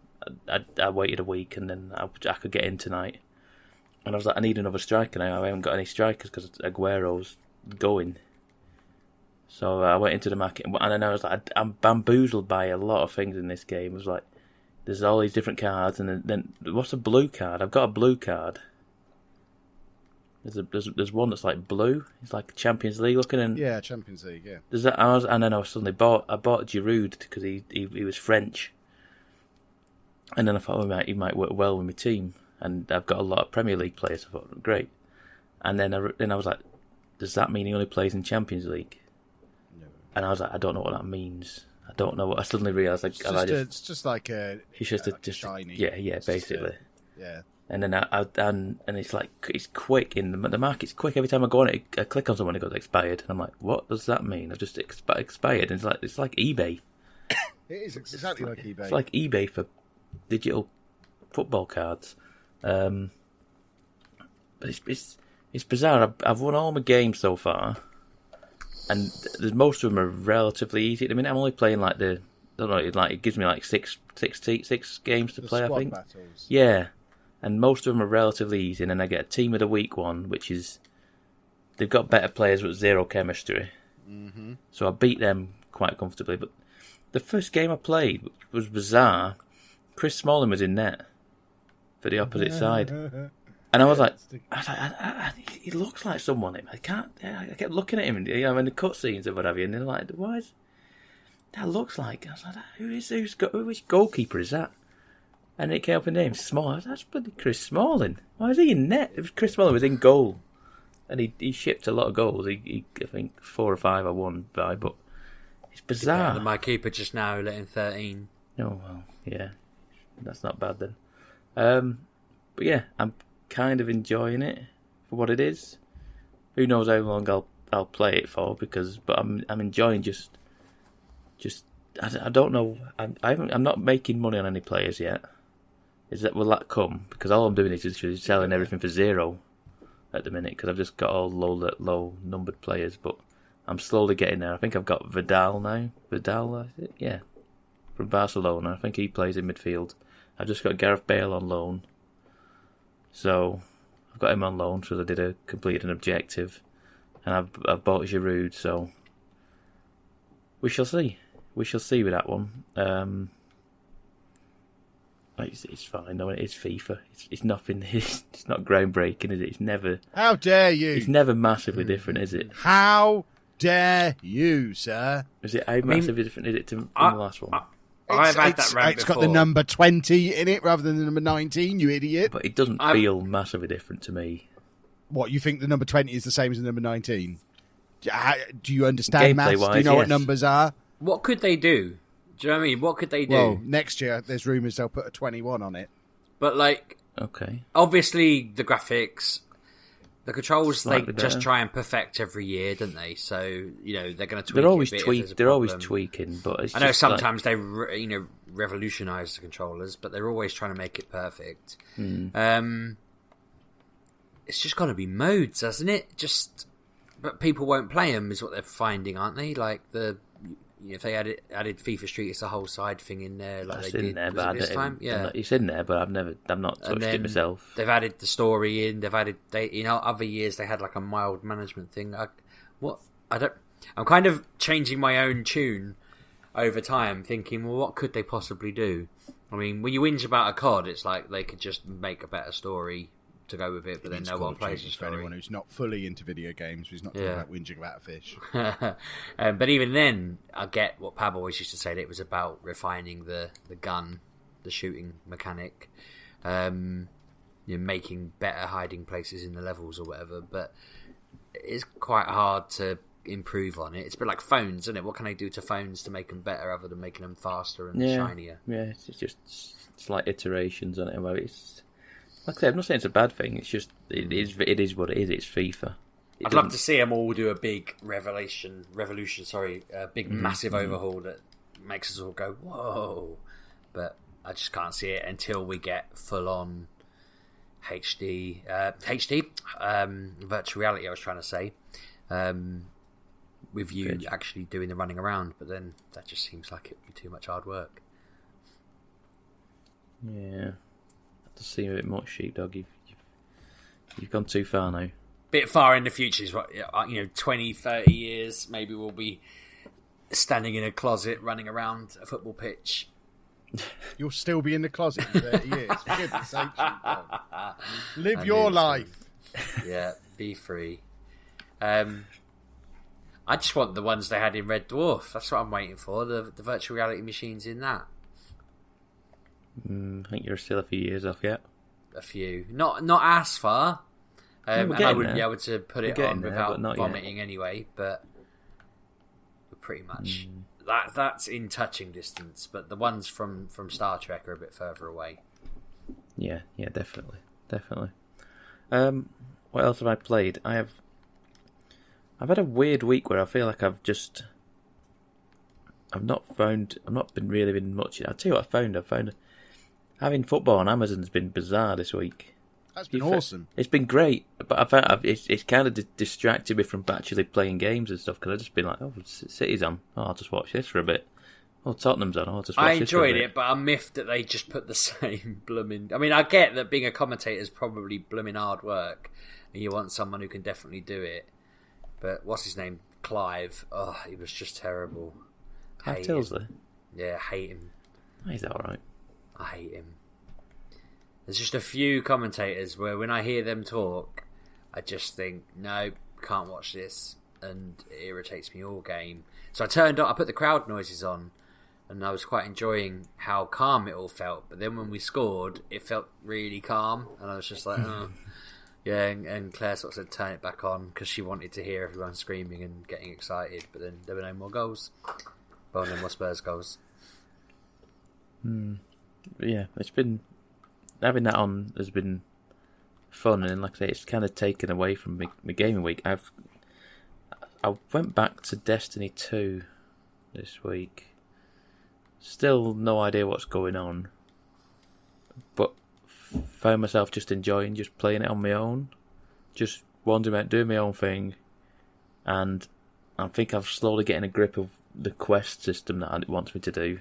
C: I waited a week, and then I could get in tonight. And I was like, I need another striker now. I haven't got any strikers because Aguero's going. So I went into the market, and then I was like, I'm bamboozled by a lot of things in this game. It was like, there's all these different cards, and then what's a blue card? I've got a blue card. There's one that's like blue. It's like Champions League looking, and
A: yeah, Champions League, yeah.
C: There's that, and then I suddenly bought Giroud because he was French, and then I thought, he might work well with my team, and I've got a lot of Premier League players. I thought, great, and then I was like, does that mean he only plays in Champions League? And I was like, I don't know what that means. I don't know what. I suddenly realised
A: it's just like a.
C: It's just
A: like shiny.
C: Yeah, basically.
A: Yeah. And
C: then and it's like it's quick in the market's quick. Every time I go on it, I click on someone, it goes expired, and I'm like, what does that mean? I've just expired. And it's like eBay.
A: It is exactly like eBay.
C: It's like eBay for digital football cards. But it's bizarre. I've won all my games so far. And most of them are relatively easy. I mean, I'm only playing it gives me like six games to play, I think.
A: Battles.
C: Yeah. And most of them are relatively easy. And then I get a Team of the Week one, which is, they've got better players with zero chemistry.
A: Mm-hmm.
C: So I beat them quite comfortably. But the first game I played, which was bizarre, Chris Smalling was in net for the opposite side. And I was like, he looks like someone. I kept looking at him, in the cutscenes or whatever, and they're like, why is that looks like? I was like, which goalkeeper is that? And it came up in name, Smalling. That's bloody Chris Smalling. Why is he in net? It was Chris Smalling was in goal, and he shipped a lot of goals. I think 4 or 5 I won by, but it's bizarre.
B: My keeper just now letting 13.
C: Oh well, yeah, that's not bad then. But yeah, I'm kind of enjoying it for what it is. Who knows how long I'll play it for? But I'm enjoying just I don't know. I'm not making money on any players yet. Will that come? Because all I'm doing is just selling everything for 0 at the minute. Because I've just got all low numbered players, but I'm slowly getting there. I think I've got Vidal now. Vidal, yeah, from Barcelona. I think he plays in midfield. I've just got Gareth Bale on loan. So I've got him on loan because I completed an objective, and I've bought Giroud. So we shall see. We shall see with that one. It's fine though. It's FIFA. It's nothing. It's not groundbreaking, is it? It's never.
A: How dare you?
C: It's never massively different, is it?
A: How dare you, sir?
C: How massively different is it from the last one?
B: I've had that rant
A: It's
B: before.
A: got the number 20 in it rather than the number 19. You idiot!
C: But it doesn't feel massively different to me.
A: What, you think the number 20 is the same as the number 19? Do you understand maths? Do you know what numbers are?
B: What could they do? Do you know what I mean? What could they do?
A: Well, next year, there's rumours they'll put a 21 on it.
B: But,
C: okay,
B: obviously, the graphics, the controls,
C: slightly
B: they just
C: better.
B: try and perfect every year, don't they? So, they're going to tweak
C: they're always
B: it a bit if there's a
C: They're always
B: problem.
C: tweaking, but it's
B: I know
C: just
B: sometimes they, revolutionise the controllers, but they're always trying to make it perfect. It's just got to be modes, hasn't it? But people won't play them, is what they're finding, aren't they? Like if they added FIFA Street, it's a whole side thing in there, like
C: That's
B: they
C: in
B: did
C: there, but
B: this time. Yeah,
C: it's in there, but I've not touched it myself.
B: They've added the story in. They've added, other years they had like a mild management thing. I'm kind of changing my own tune over time, thinking, well, what could they possibly do? I mean, when you whinge about a COD, it's like they could just make a better story to go with it, but then no one plays the
A: for
B: story.
A: anyone who's not fully into video games, who's not talking about whinging about a fish.
B: But even then, I get what Pab always used to say, that it was about refining the gun, the shooting mechanic, making better hiding places in the levels or whatever. But it's quite hard to improve on it. It's a bit like phones, isn't it? What can they do to phones to make them better other than making them faster and shinier?
C: Yeah, it's just slight iterations on it. Well, it's like I said, I'm not saying it's a bad thing. It's just it is what it is. It's FIFA.
B: I'd love to see them all do a big revolution, a big massive overhaul that makes us all go whoa. But I just can't see it until we get full on HD, virtual reality. I was trying to say. With you actually doing the running around, but then that just seems like it'd be too much hard work.
C: Yeah, that does seem a bit much, Sheepdog. You've gone too far now.
B: Bit far in the future is what, 20, 30 years. Maybe we'll be standing in a closet, running around a football pitch.
A: You'll still be in the closet in 30 years. For goodness sake, live your life.
B: Yeah, be free. I just want the ones they had in Red Dwarf. That's what I'm waiting for. The virtual reality machines in that.
C: I think you're still a few years off yet.
B: A few, not as far. And I wouldn't be able to put it on without vomiting anyway. But pretty much that's in touching distance. But the ones from Star Trek are a bit further away.
C: Yeah, definitely. What else have I played? I've had a weird week where I feel like I've not been really much. I'll tell you what I found having football on Amazon's been bizarre this week.
A: That's been awesome.
C: It's been great, but I found it's kind of distracted me from actually playing games and stuff, because I've just been like, oh, City's on, I'll just watch this for a bit. Oh, Tottenham's on, I'll just watch this for a bit.
B: I enjoyed it, but I'm miffed that they just put the same blooming... I mean, I get that being a commentator is probably blooming hard work, and you want someone who can definitely do it. But what's his name? Clive. Oh, he was just terrible.
C: Clive Tilsley?
B: Yeah, hate him.
C: He's alright.
B: I hate him. There's just a few commentators where when I hear them talk, I just think, no, can't watch this, and it irritates me all game. So I put the crowd noises on, and I was quite enjoying how calm it all felt. But then when we scored, it felt really calm, and I was just like, oh. Yeah, and Claire sort of said turn it back on because she wanted to hear everyone screaming and getting excited, but then there were no more goals. Well, no more Spurs goals.
C: Yeah, it's been... Having that on has been fun, and like I say, it's kind of taken away from my gaming week. I went back to Destiny 2 this week. Still no idea what's going on, but found myself just enjoying just playing it on my own, just wandering about doing my own thing, and I think I'm slowly getting a grip of the quest system that it wants me to do.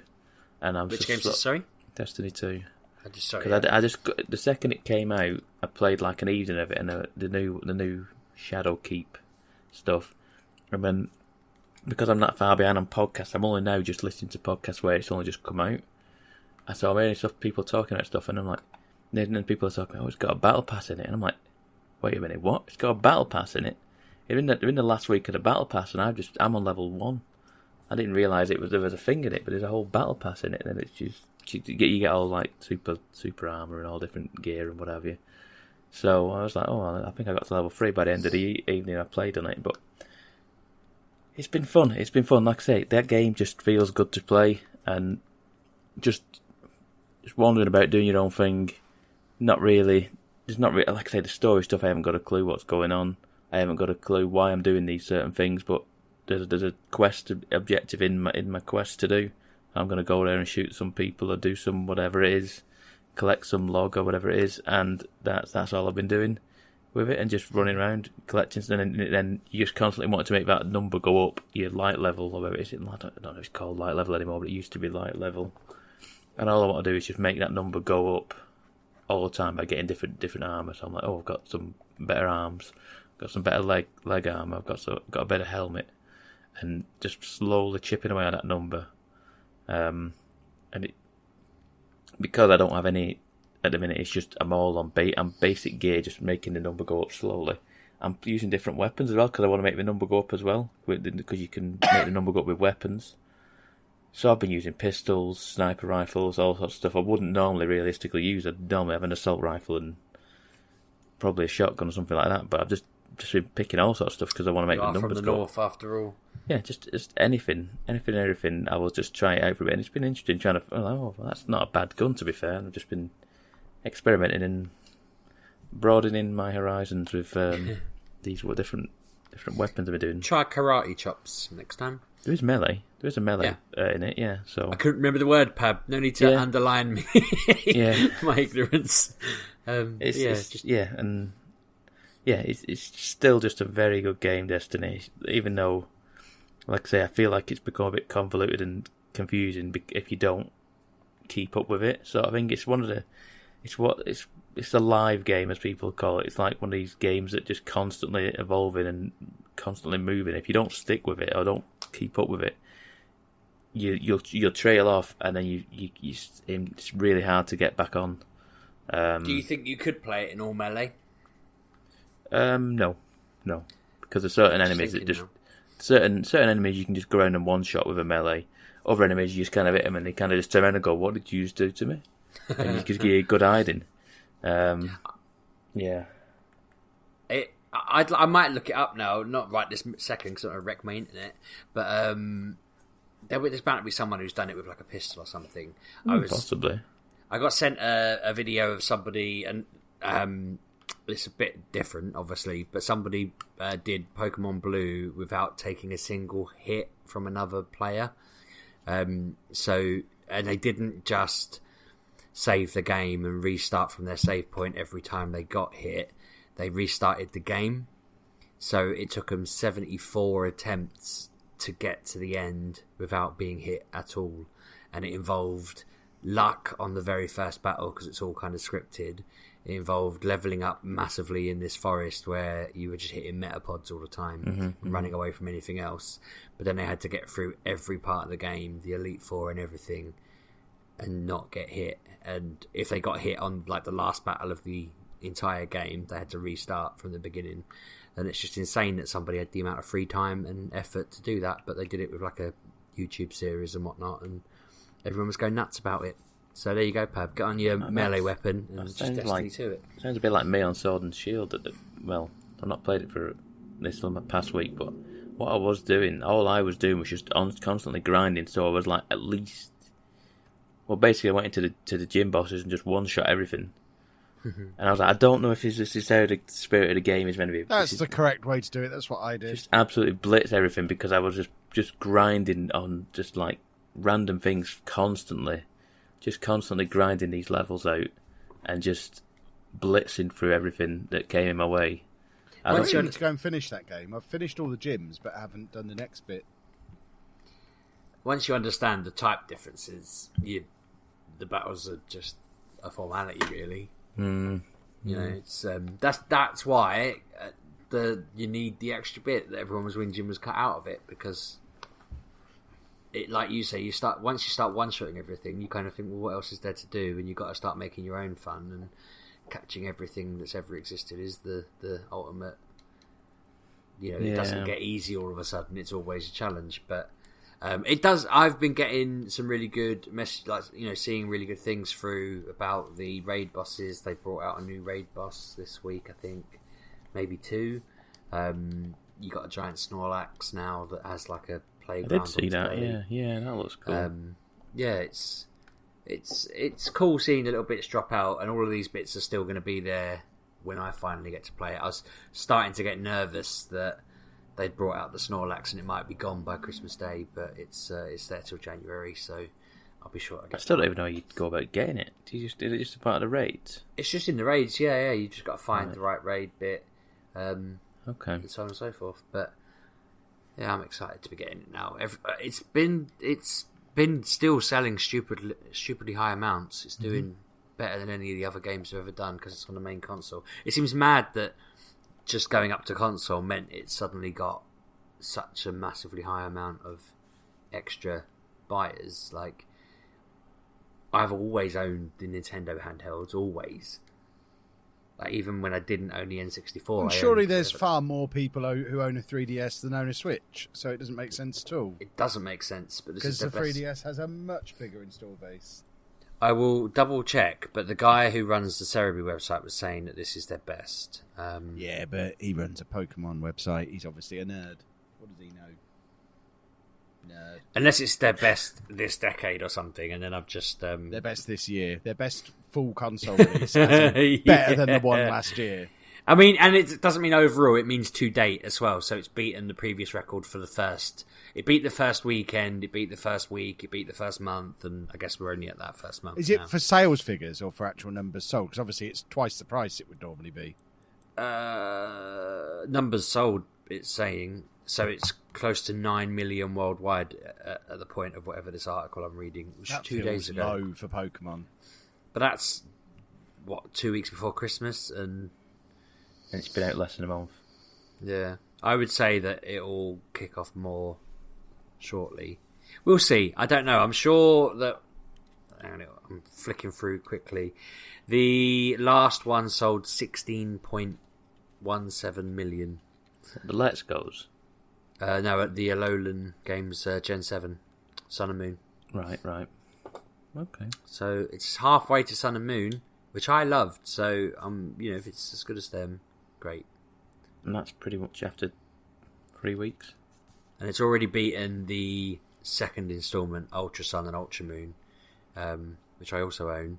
C: And I'm
B: Which game is this, sorry?
C: Destiny 2.
B: Because
C: I just the second it came out, I played like an evening of it, and the new Shadow Keep stuff. And then because I'm that far behind on podcasts, I'm only now just listening to podcasts where it's only just come out. And so I'm hearing stuff, people talking about stuff, and I'm like, and then people are talking, oh, it's got a battle pass in it, and I'm like, wait a minute, what? It's got a battle pass in it? They're in the last week of the battle pass, and I'm on level 1. I didn't realise there was a thing in it, but there's a whole battle pass in it, and then it's just you get all like super armour and all different gear and what have you. So I was like, oh, I think I got to level 3 by the end of the evening I played on it, but it's been fun. It's been fun. Like I say, that game just feels good to play, and just wandering about doing your own thing. Not really. There's not really, like I say, the story stuff. I haven't got a clue what's going on. I haven't got a clue why I'm doing these certain things. But there's a quest objective in my quest to do. I'm going to go there and shoot some people or do some whatever it is, collect some log or whatever it is, and that's all I've been doing with it, and just running around collecting. And then you just constantly want to make that number go up, your light level, or whatever it is. I don't know if it's called light level anymore, but it used to be light level. And all I want to do is just make that number go up all the time by getting different armour. So I'm like, oh, I've got some better arms, got some better leg armour, I've got a better helmet, and just slowly chipping away at that number. And because I don't have any at the minute, it's just I'm all on basic gear, just making the number go up slowly. I'm using different weapons as well because I want to make the number go up as well, because you can make the number go up with weapons. So I've been using pistols, sniper rifles, all sorts of stuff I wouldn't normally realistically use. I'd normally have an assault rifle and probably a shotgun or something like that, but I've just been picking all sorts of stuff because I want to make the numbers go up.
B: From the north, after all.
C: Yeah, just anything, everything. I will just try it out for a bit, and it's been interesting trying to. Oh, well, that's not a bad gun, to be fair. I've just been experimenting and broadening my horizons with these different weapons I've been doing.
B: Try karate chops next time.
C: There is melee. There is a melee in it. Yeah. So
B: I couldn't remember the word, Pab. No need to underline me. My ignorance.
C: It's still just a very good game, Destiny. Even though, like I say, I feel like it's become a bit convoluted and confusing if you don't keep up with it. So I think it's it's a live game, as people call it. It's like one of these games that just constantly evolving and constantly moving. If you don't stick with it or don't keep up with it, you'll trail off, and then it's really hard to get back on.
B: Do you think you could play it in all melee?
C: No, because there's certain enemies that just certain enemies you can just go around and one shot with a melee. Other enemies you just kind of hit them and they kind of just turn around and go, "What did you just do to me?" And you just get a good hiding. Yeah.
B: I might look it up now, not right this second because I wreck my internet, but there's bound to be someone who's done it with like a pistol or something.
C: Possibly.
B: I got sent a video of somebody, and it's a bit different, obviously, but somebody did Pokemon Blue without taking a single hit from another player. And they didn't just save the game and restart from their save point every time they got hit. They restarted the game. So it took them 74 attempts to get to the end without being hit at all. And it involved luck on the very first battle because it's all kind of scripted. It involved leveling up massively in this forest where you were just hitting metapods all the time and running away from anything else. But then they had to get through every part of the game, the Elite Four and everything, and not get hit. And if they got hit on like the last battle of the entire game, they had to restart from the beginning. And it's just insane that somebody had the amount of free time and effort to do that, but they did it with like a YouTube series and whatnot, and everyone was going nuts about it. So there you go, Pab. Get on your melee weapon and just Destiny to it.
C: Sounds a bit like me on Sword and Shield. Well, I've not played it for this past week, but what I was doing, all I was doing was just constantly grinding. So I was like, at least, well, basically, I went into the gym bosses and just one shot everything. And I was like, I don't know if this is how the spirit of the game is meant to be.
A: That's the correct way to do it. That's what I did.
C: Just absolutely blitz everything because I was just grinding on just like random things constantly. Just constantly grinding these levels out and just blitzing through everything that came in my way.
A: I need to go and finish that game. I've finished all the gyms, but haven't done the next bit.
B: Once you understand the type differences, the battles are just a formality, really. You know, it's that's why you need the extra bit that everyone was whinging was cut out of it, because it, like you say, once you start one-shotting everything, you kind of think, well, what else is there to do? And you've got to start making your own fun, and catching everything that's ever existed is the ultimate. You know, it doesn't get easy all of a sudden. It's always a challenge, but it does. I've been getting some really good message, like, you know, seeing really good things through about the raid bosses. They brought out a new raid boss this week, I think, maybe 2. You got a giant Snorlax now that has like a playground.
C: I did see that. Yeah, that looks cool.
B: It's cool seeing the little bits drop out, and all of these bits are still going to be there when I finally get to play it. I was starting to get nervous that they'd brought out the Snorlax and it might be gone by Christmas Day, but it's there till January, so I'll be sure.
C: I still don't even know how you go about getting it. Is it just a part of the raids?
B: It's just in the raids, yeah. You just got to find the right raid bit,
C: okay,
B: and so on and so forth. But yeah, I'm excited to be getting it now. It's been still selling stupidly high amounts. It's doing better than any of the other games I've ever done because it's on the main console. It seems mad that just going up to console meant it suddenly got such a massively high amount of extra buyers. Like, I've always owned the Nintendo handhelds, always. Like, even when I didn't own the N64.
A: And surely there's far more people who own a 3DS than own a Switch, so it doesn't make sense at all.
B: It doesn't make sense, but
A: because the 3DS has a much bigger install base.
B: I will double check, but the guy who runs the Cerebi website was saying that this is their best.
A: Yeah, but he runs a Pokemon website. He's obviously a nerd. What does he know? Nerd.
B: Unless it's their best this decade or something, and then I've just...
A: Their best this year. Their best full console release. Better than the one last year.
B: I mean, and it doesn't mean overall, it means to date as well. So it's beaten the previous record for the first... It beat the first weekend, it beat the first week, it beat the first month, and I guess we're only at that first month.
A: Is it for sales figures or for actual numbers sold? Because obviously it's twice the price it would normally be.
B: Numbers sold, it's saying. So it's close to 9 million worldwide at the point of whatever this article I'm reading, which
A: that
B: 2 days ago.
A: Low for Pokemon.
B: But that's, 2 weeks before Christmas, and
C: it's been out less than a month.
B: Yeah. I would say that it'll kick off more shortly. We'll see. I don't know. I'm sure that... I'm flicking through quickly. The last one sold 16.17 million.
C: The Let's Goes?
B: No, at the Alolan Games Gen 7, Sun and Moon.
C: Right. Okay.
B: So it's halfway to Sun and Moon, which I loved. So, if it's as good as them, great.
C: And that's pretty much after 3 weeks.
B: And it's already beaten the second instalment, Ultra Sun and Ultra Moon, which I also own,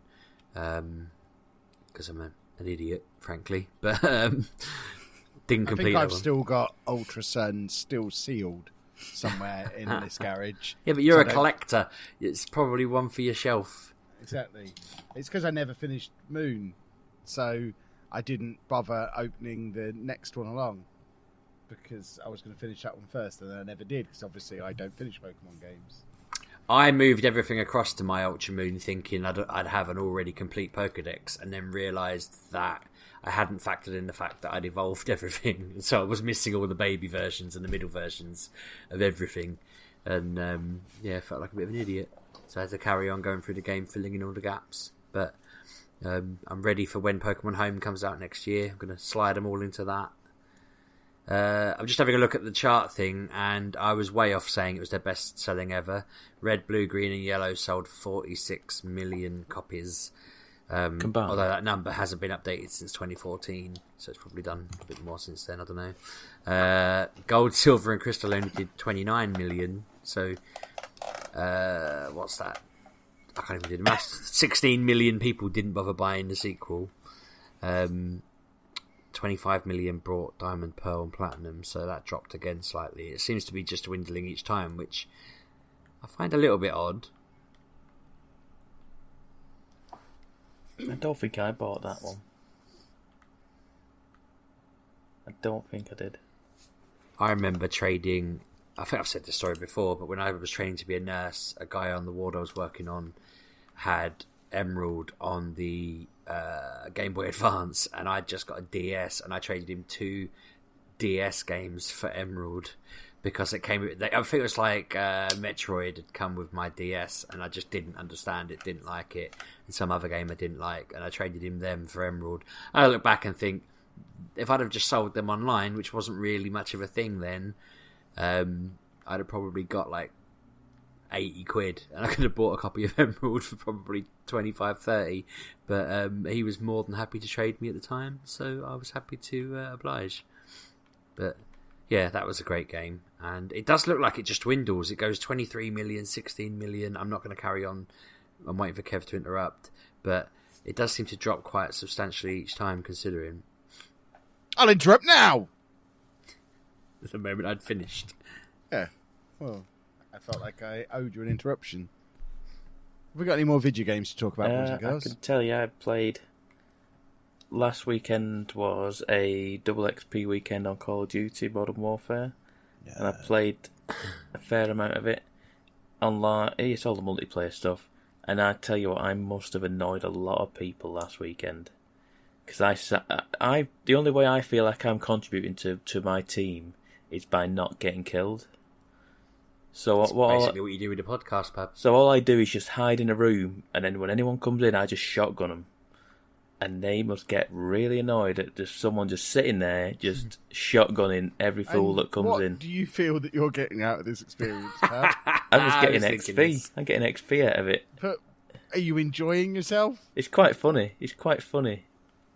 B: because I'm an idiot, frankly. But didn't complete that one.
A: I think I've still got Ultra Sun still sealed somewhere in this garage.
B: Yeah, but you're a collector. It's probably one for your shelf.
A: Exactly. It's because I never finished Moon, so I didn't bother opening the next one along, because I was going to finish that one first, and then I never did, because obviously I don't finish Pokemon games.
B: I moved everything across to my Ultra Moon thinking I'd have an already complete Pokedex, and then realised that I hadn't factored in the fact that I'd evolved everything. So I was missing all the baby versions and the middle versions of everything. And, I felt like a bit of an idiot. so I had to carry on going through the game, filling in all the gaps. But I'm ready for when Pokemon Home comes out next year. I'm going to slide them all into that. I'm just having a look at the chart thing, and I was way off saying it was their best selling ever. Red, Blue, Green, and Yellow sold 46 million copies. Although that number hasn't been updated since 2014, so it's probably done a bit more since then. I don't know. Gold, Silver, and Crystal only did 29 million. So, what's that? I can't even do the maths. 16 million people didn't bother buying the sequel. 25 million brought Diamond, Pearl, and Platinum, so that dropped again slightly. It seems to be just dwindling each time, which I find a little bit odd.
C: I don't think I bought that one. I don't think I did.
B: I remember trading, I think I've said this story before, but when I was training to be a nurse, a guy on the ward I was working on had Emerald on the Game Boy Advance, and I just got a DS, and I traded him 2 DS games for Emerald because it came with, I think it was like Metroid had come with my DS, and I just didn't understand it, didn't like it, and some other game I didn't like, and I traded him them for Emerald. I look back and think, if I'd have just sold them online, which wasn't really much of a thing then, I'd have probably got like 80 quid, and I could have bought a copy of Emerald for probably 25-30, but he was more than happy to trade me at the time, so I was happy to oblige. But yeah, that was a great game, and it does look like it just dwindles. It goes 23 million, 16 million. I'm not going to carry on. I'm waiting for Kev to interrupt, but it does seem to drop quite substantially each time, considering.
A: I'll interrupt now!
B: At the moment I'd finished.
A: Yeah, well, I felt like I owed you an interruption. Have we got any more video games to talk about, boys and girls?
C: I can tell you I played... Last weekend was a double XP weekend on Call of Duty Modern Warfare, and I played a fair amount of it online. It's all the multiplayer stuff, and I tell you what, I must have annoyed a lot of people last weekend, because the only way I feel like I'm contributing to my team is by not getting killed. So
B: that's basically what you do with the podcast, Pab.
C: So all I do is just hide in a room, and then when anyone comes in, I just shotgun them. And they must get really annoyed at just someone just sitting there, just shotgunning every fool that comes in.
A: What do you feel that you're getting out of this experience, Pat?
C: I'm just getting XP. I'm getting XP out of it.
A: But are you enjoying yourself?
C: It's quite funny.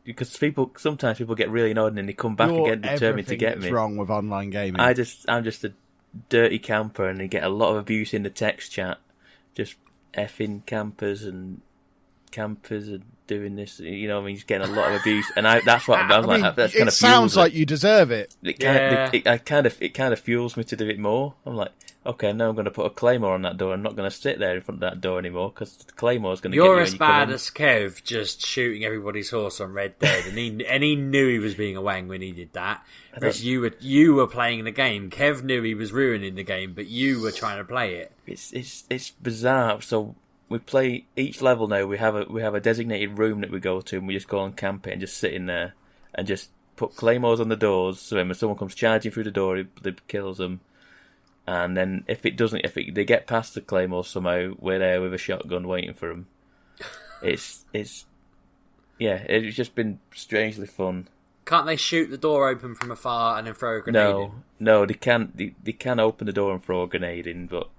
C: Because sometimes people get really annoyed and then they come back again determined to get me.
A: What's wrong with online gaming?
C: I'm just a dirty camper, and they get a lot of abuse in the text chat. Just effing campers and doing this, you know. I mean, he's getting a lot of abuse, and that's what I was like. That's kind of
A: sounds like you deserve it.
C: It kind of fuels me to do it more. I'm like, okay, now I'm going to put a claymore on that door. I'm not going to sit there in front of that door anymore because the claymore's going to.
B: You're as bad as Kev just shooting everybody's horse on Red Dead, and he knew he was being a wang when he did that. Whereas you were playing the game. Kev knew he was ruining the game, but you were trying to play it.
C: It's bizarre. So. We play each level now. We have a designated room that we go to, and we just go and camp it and just sit in there and just put claymores on the doors. So when someone comes charging through the door, it kills them. And then if they get past the claymore somehow, we're there with a shotgun waiting for them. It's just been strangely fun.
B: Can't they shoot the door open from afar and then throw a grenade in?
C: No, they can't. They can open the door and throw a grenade in, but.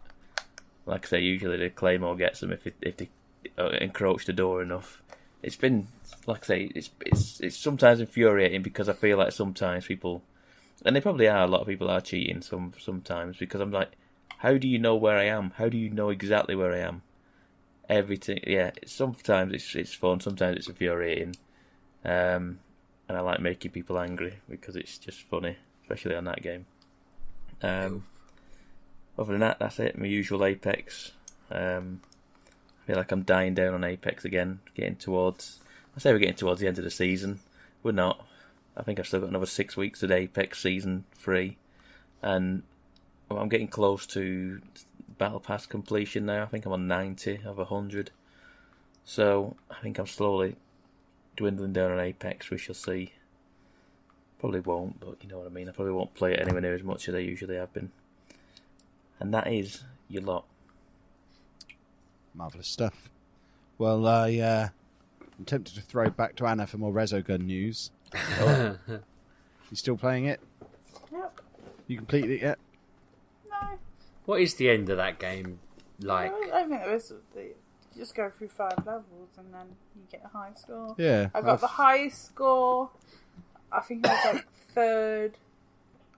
C: Like I say, usually the claymore gets them if they encroach the door enough. It's been, like I say, it's sometimes infuriating because I feel like sometimes people, and they probably are, a lot of people are cheating sometimes, because I'm like, how do you know where I am? How do you know exactly where I am? Everything, yeah. Sometimes it's fun, sometimes it's infuriating, and I like making people angry because it's just funny, especially on that game. Other than that, that's it. My usual Apex. I feel like I'm dying down on Apex again. We're getting towards the end of the season. We're not. I think I've still got another 6 weeks of Apex Season 3. And I'm getting close to Battle Pass completion now. I think I'm on 90 of 100. So I think I'm slowly dwindling down on Apex. We shall see. Probably won't, but you know what I mean. I probably won't play it anywhere near as much as I usually have been. And that is your lot.
A: Marvellous stuff. Well, I'm tempted to throw back to Anna for more Resogun news. You still playing it?
D: Yep.
A: You completed it yet?
D: No.
B: What is the end of that game like?
D: I think there is. You just go through 5 levels and then you get a high score.
A: Yeah.
D: I got the highest score. I think I was like 3rd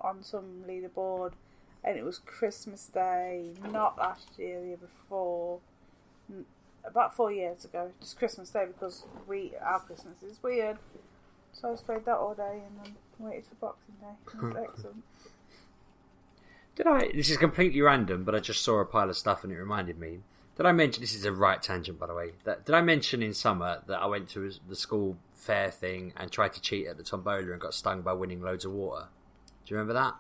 D: on some leaderboard, and it was Christmas Day, not last year, the year before, about 4 years ago. Just Christmas Day, because our Christmas is weird. So I just played that all day and then waited for Boxing Day. It was excellent.
B: This is completely random, but I just saw a pile of stuff and it reminded me. Did I mention, this is a right tangent by the way, did I mention in summer that I went to the school fair thing and tried to cheat at the tombola and got stung by winning loads of water? Do you remember that?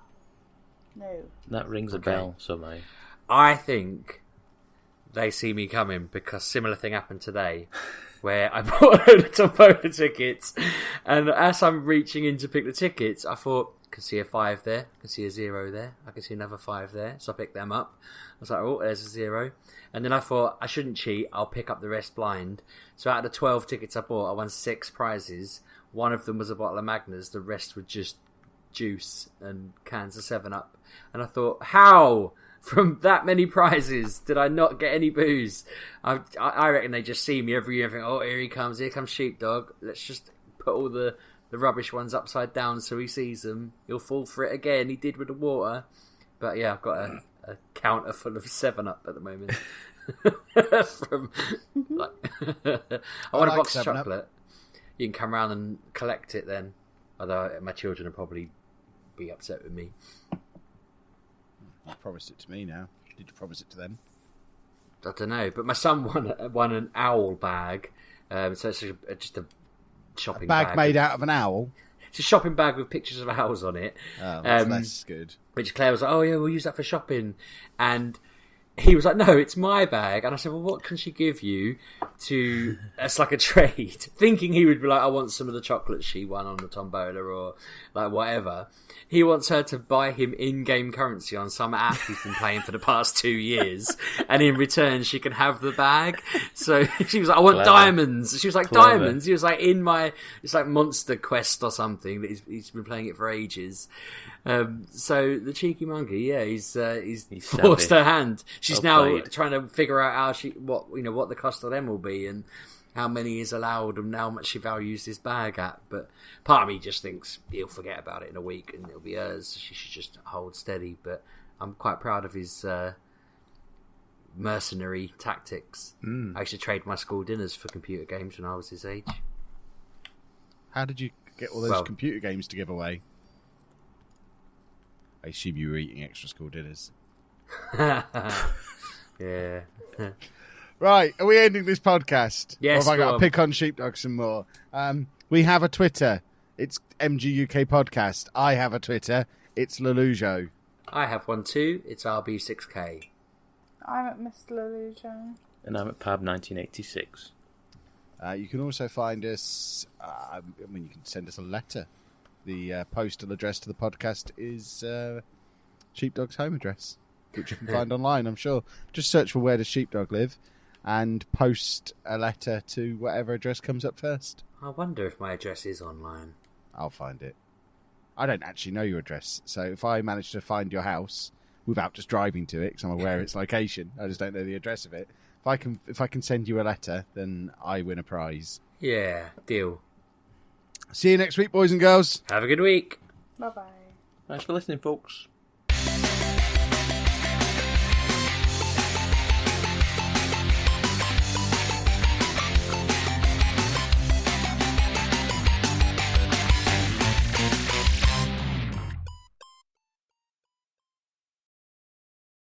D: No.
C: That rings a bell somehow.
B: I think they see me coming because similar thing happened today where I bought a load of tombola tickets, and as I'm reaching in to pick the tickets, I thought, I can see a 5 there, I can see a 0 there, I can see another 5 there, so I picked them up. I was like, oh, there's a 0. And then I thought, I shouldn't cheat, I'll pick up the rest blind. So out of the 12 tickets I bought, I won 6 prizes. One of them was a bottle of Magners, the rest were just juice and cans of 7-Up. And I thought, how, from that many prizes, did I not get any booze? I reckon they just see me every year and think, oh, here comes Sheepdog. Let's just put all the rubbish ones upside down so he sees them. He'll fall for it again. He did with the water. But yeah, I've got a counter full of 7-Up at the moment. From I want a box of chocolate. You can come around and collect it then. Although my children will probably be upset with me.
A: You promised it to me now. Did you promise it to them?
B: I don't know, but my son won an owl bag. So it's just a shopping bag
A: made out of an owl.
B: It's a shopping bag with pictures of owls on it.
A: Oh, that's good.
B: Which Claire was like, oh yeah, we'll use that for shopping. And he was like, no, it's my bag. And I said, well, what can she give you to, it's like a trade, thinking he would be like, I want some of the chocolates she won on the tombola or like whatever. He wants her to buy him in-game currency on some app he's been playing for the past 2 years. And in return, she can have the bag. So she was like, I want diamonds. She was like, diamonds? He was like, it's like Monster Quest or something that he's been playing it for ages. So the cheeky monkey, yeah, he's forced her hand. She's now trying to figure out what the cost of them will be and how many is allowed and how much she values this bag at. But part of me just thinks he'll forget about it in a week and it'll be hers. She should just hold steady. But I'm quite proud of his mercenary tactics. I used to trade my school dinners for computer games when I was his age.
A: How did you get all those computer games to give away? I assume you were eating extra school dinners.
B: Yeah.
A: Right, are we ending this podcast?
B: Yes.
A: Or have I got to pick on Sheepdog some more? We have a Twitter. It's MGUK Podcast. I have a Twitter. It's Lelujo.
B: I have one too. It's RB6K.
D: I'm at Mr. Lelujo.
C: And I'm at Pab1986.
A: You can also find us... you can send us a letter. The postal address to the podcast is Sheepdog's home address, which you can find online, I'm sure. Just search for Where Does Sheepdog Live and post a letter to whatever address comes up first.
B: I wonder if my address is online.
A: I'll find it. I don't actually know your address, so if I manage to find your house without just driving to it, because I'm aware of its location, I just don't know the address of it. If I can send you a letter, then I win a prize.
B: Yeah, deal.
A: See you next week, boys and girls.
B: Have a good week.
D: Bye-bye.
C: Thanks for listening, folks.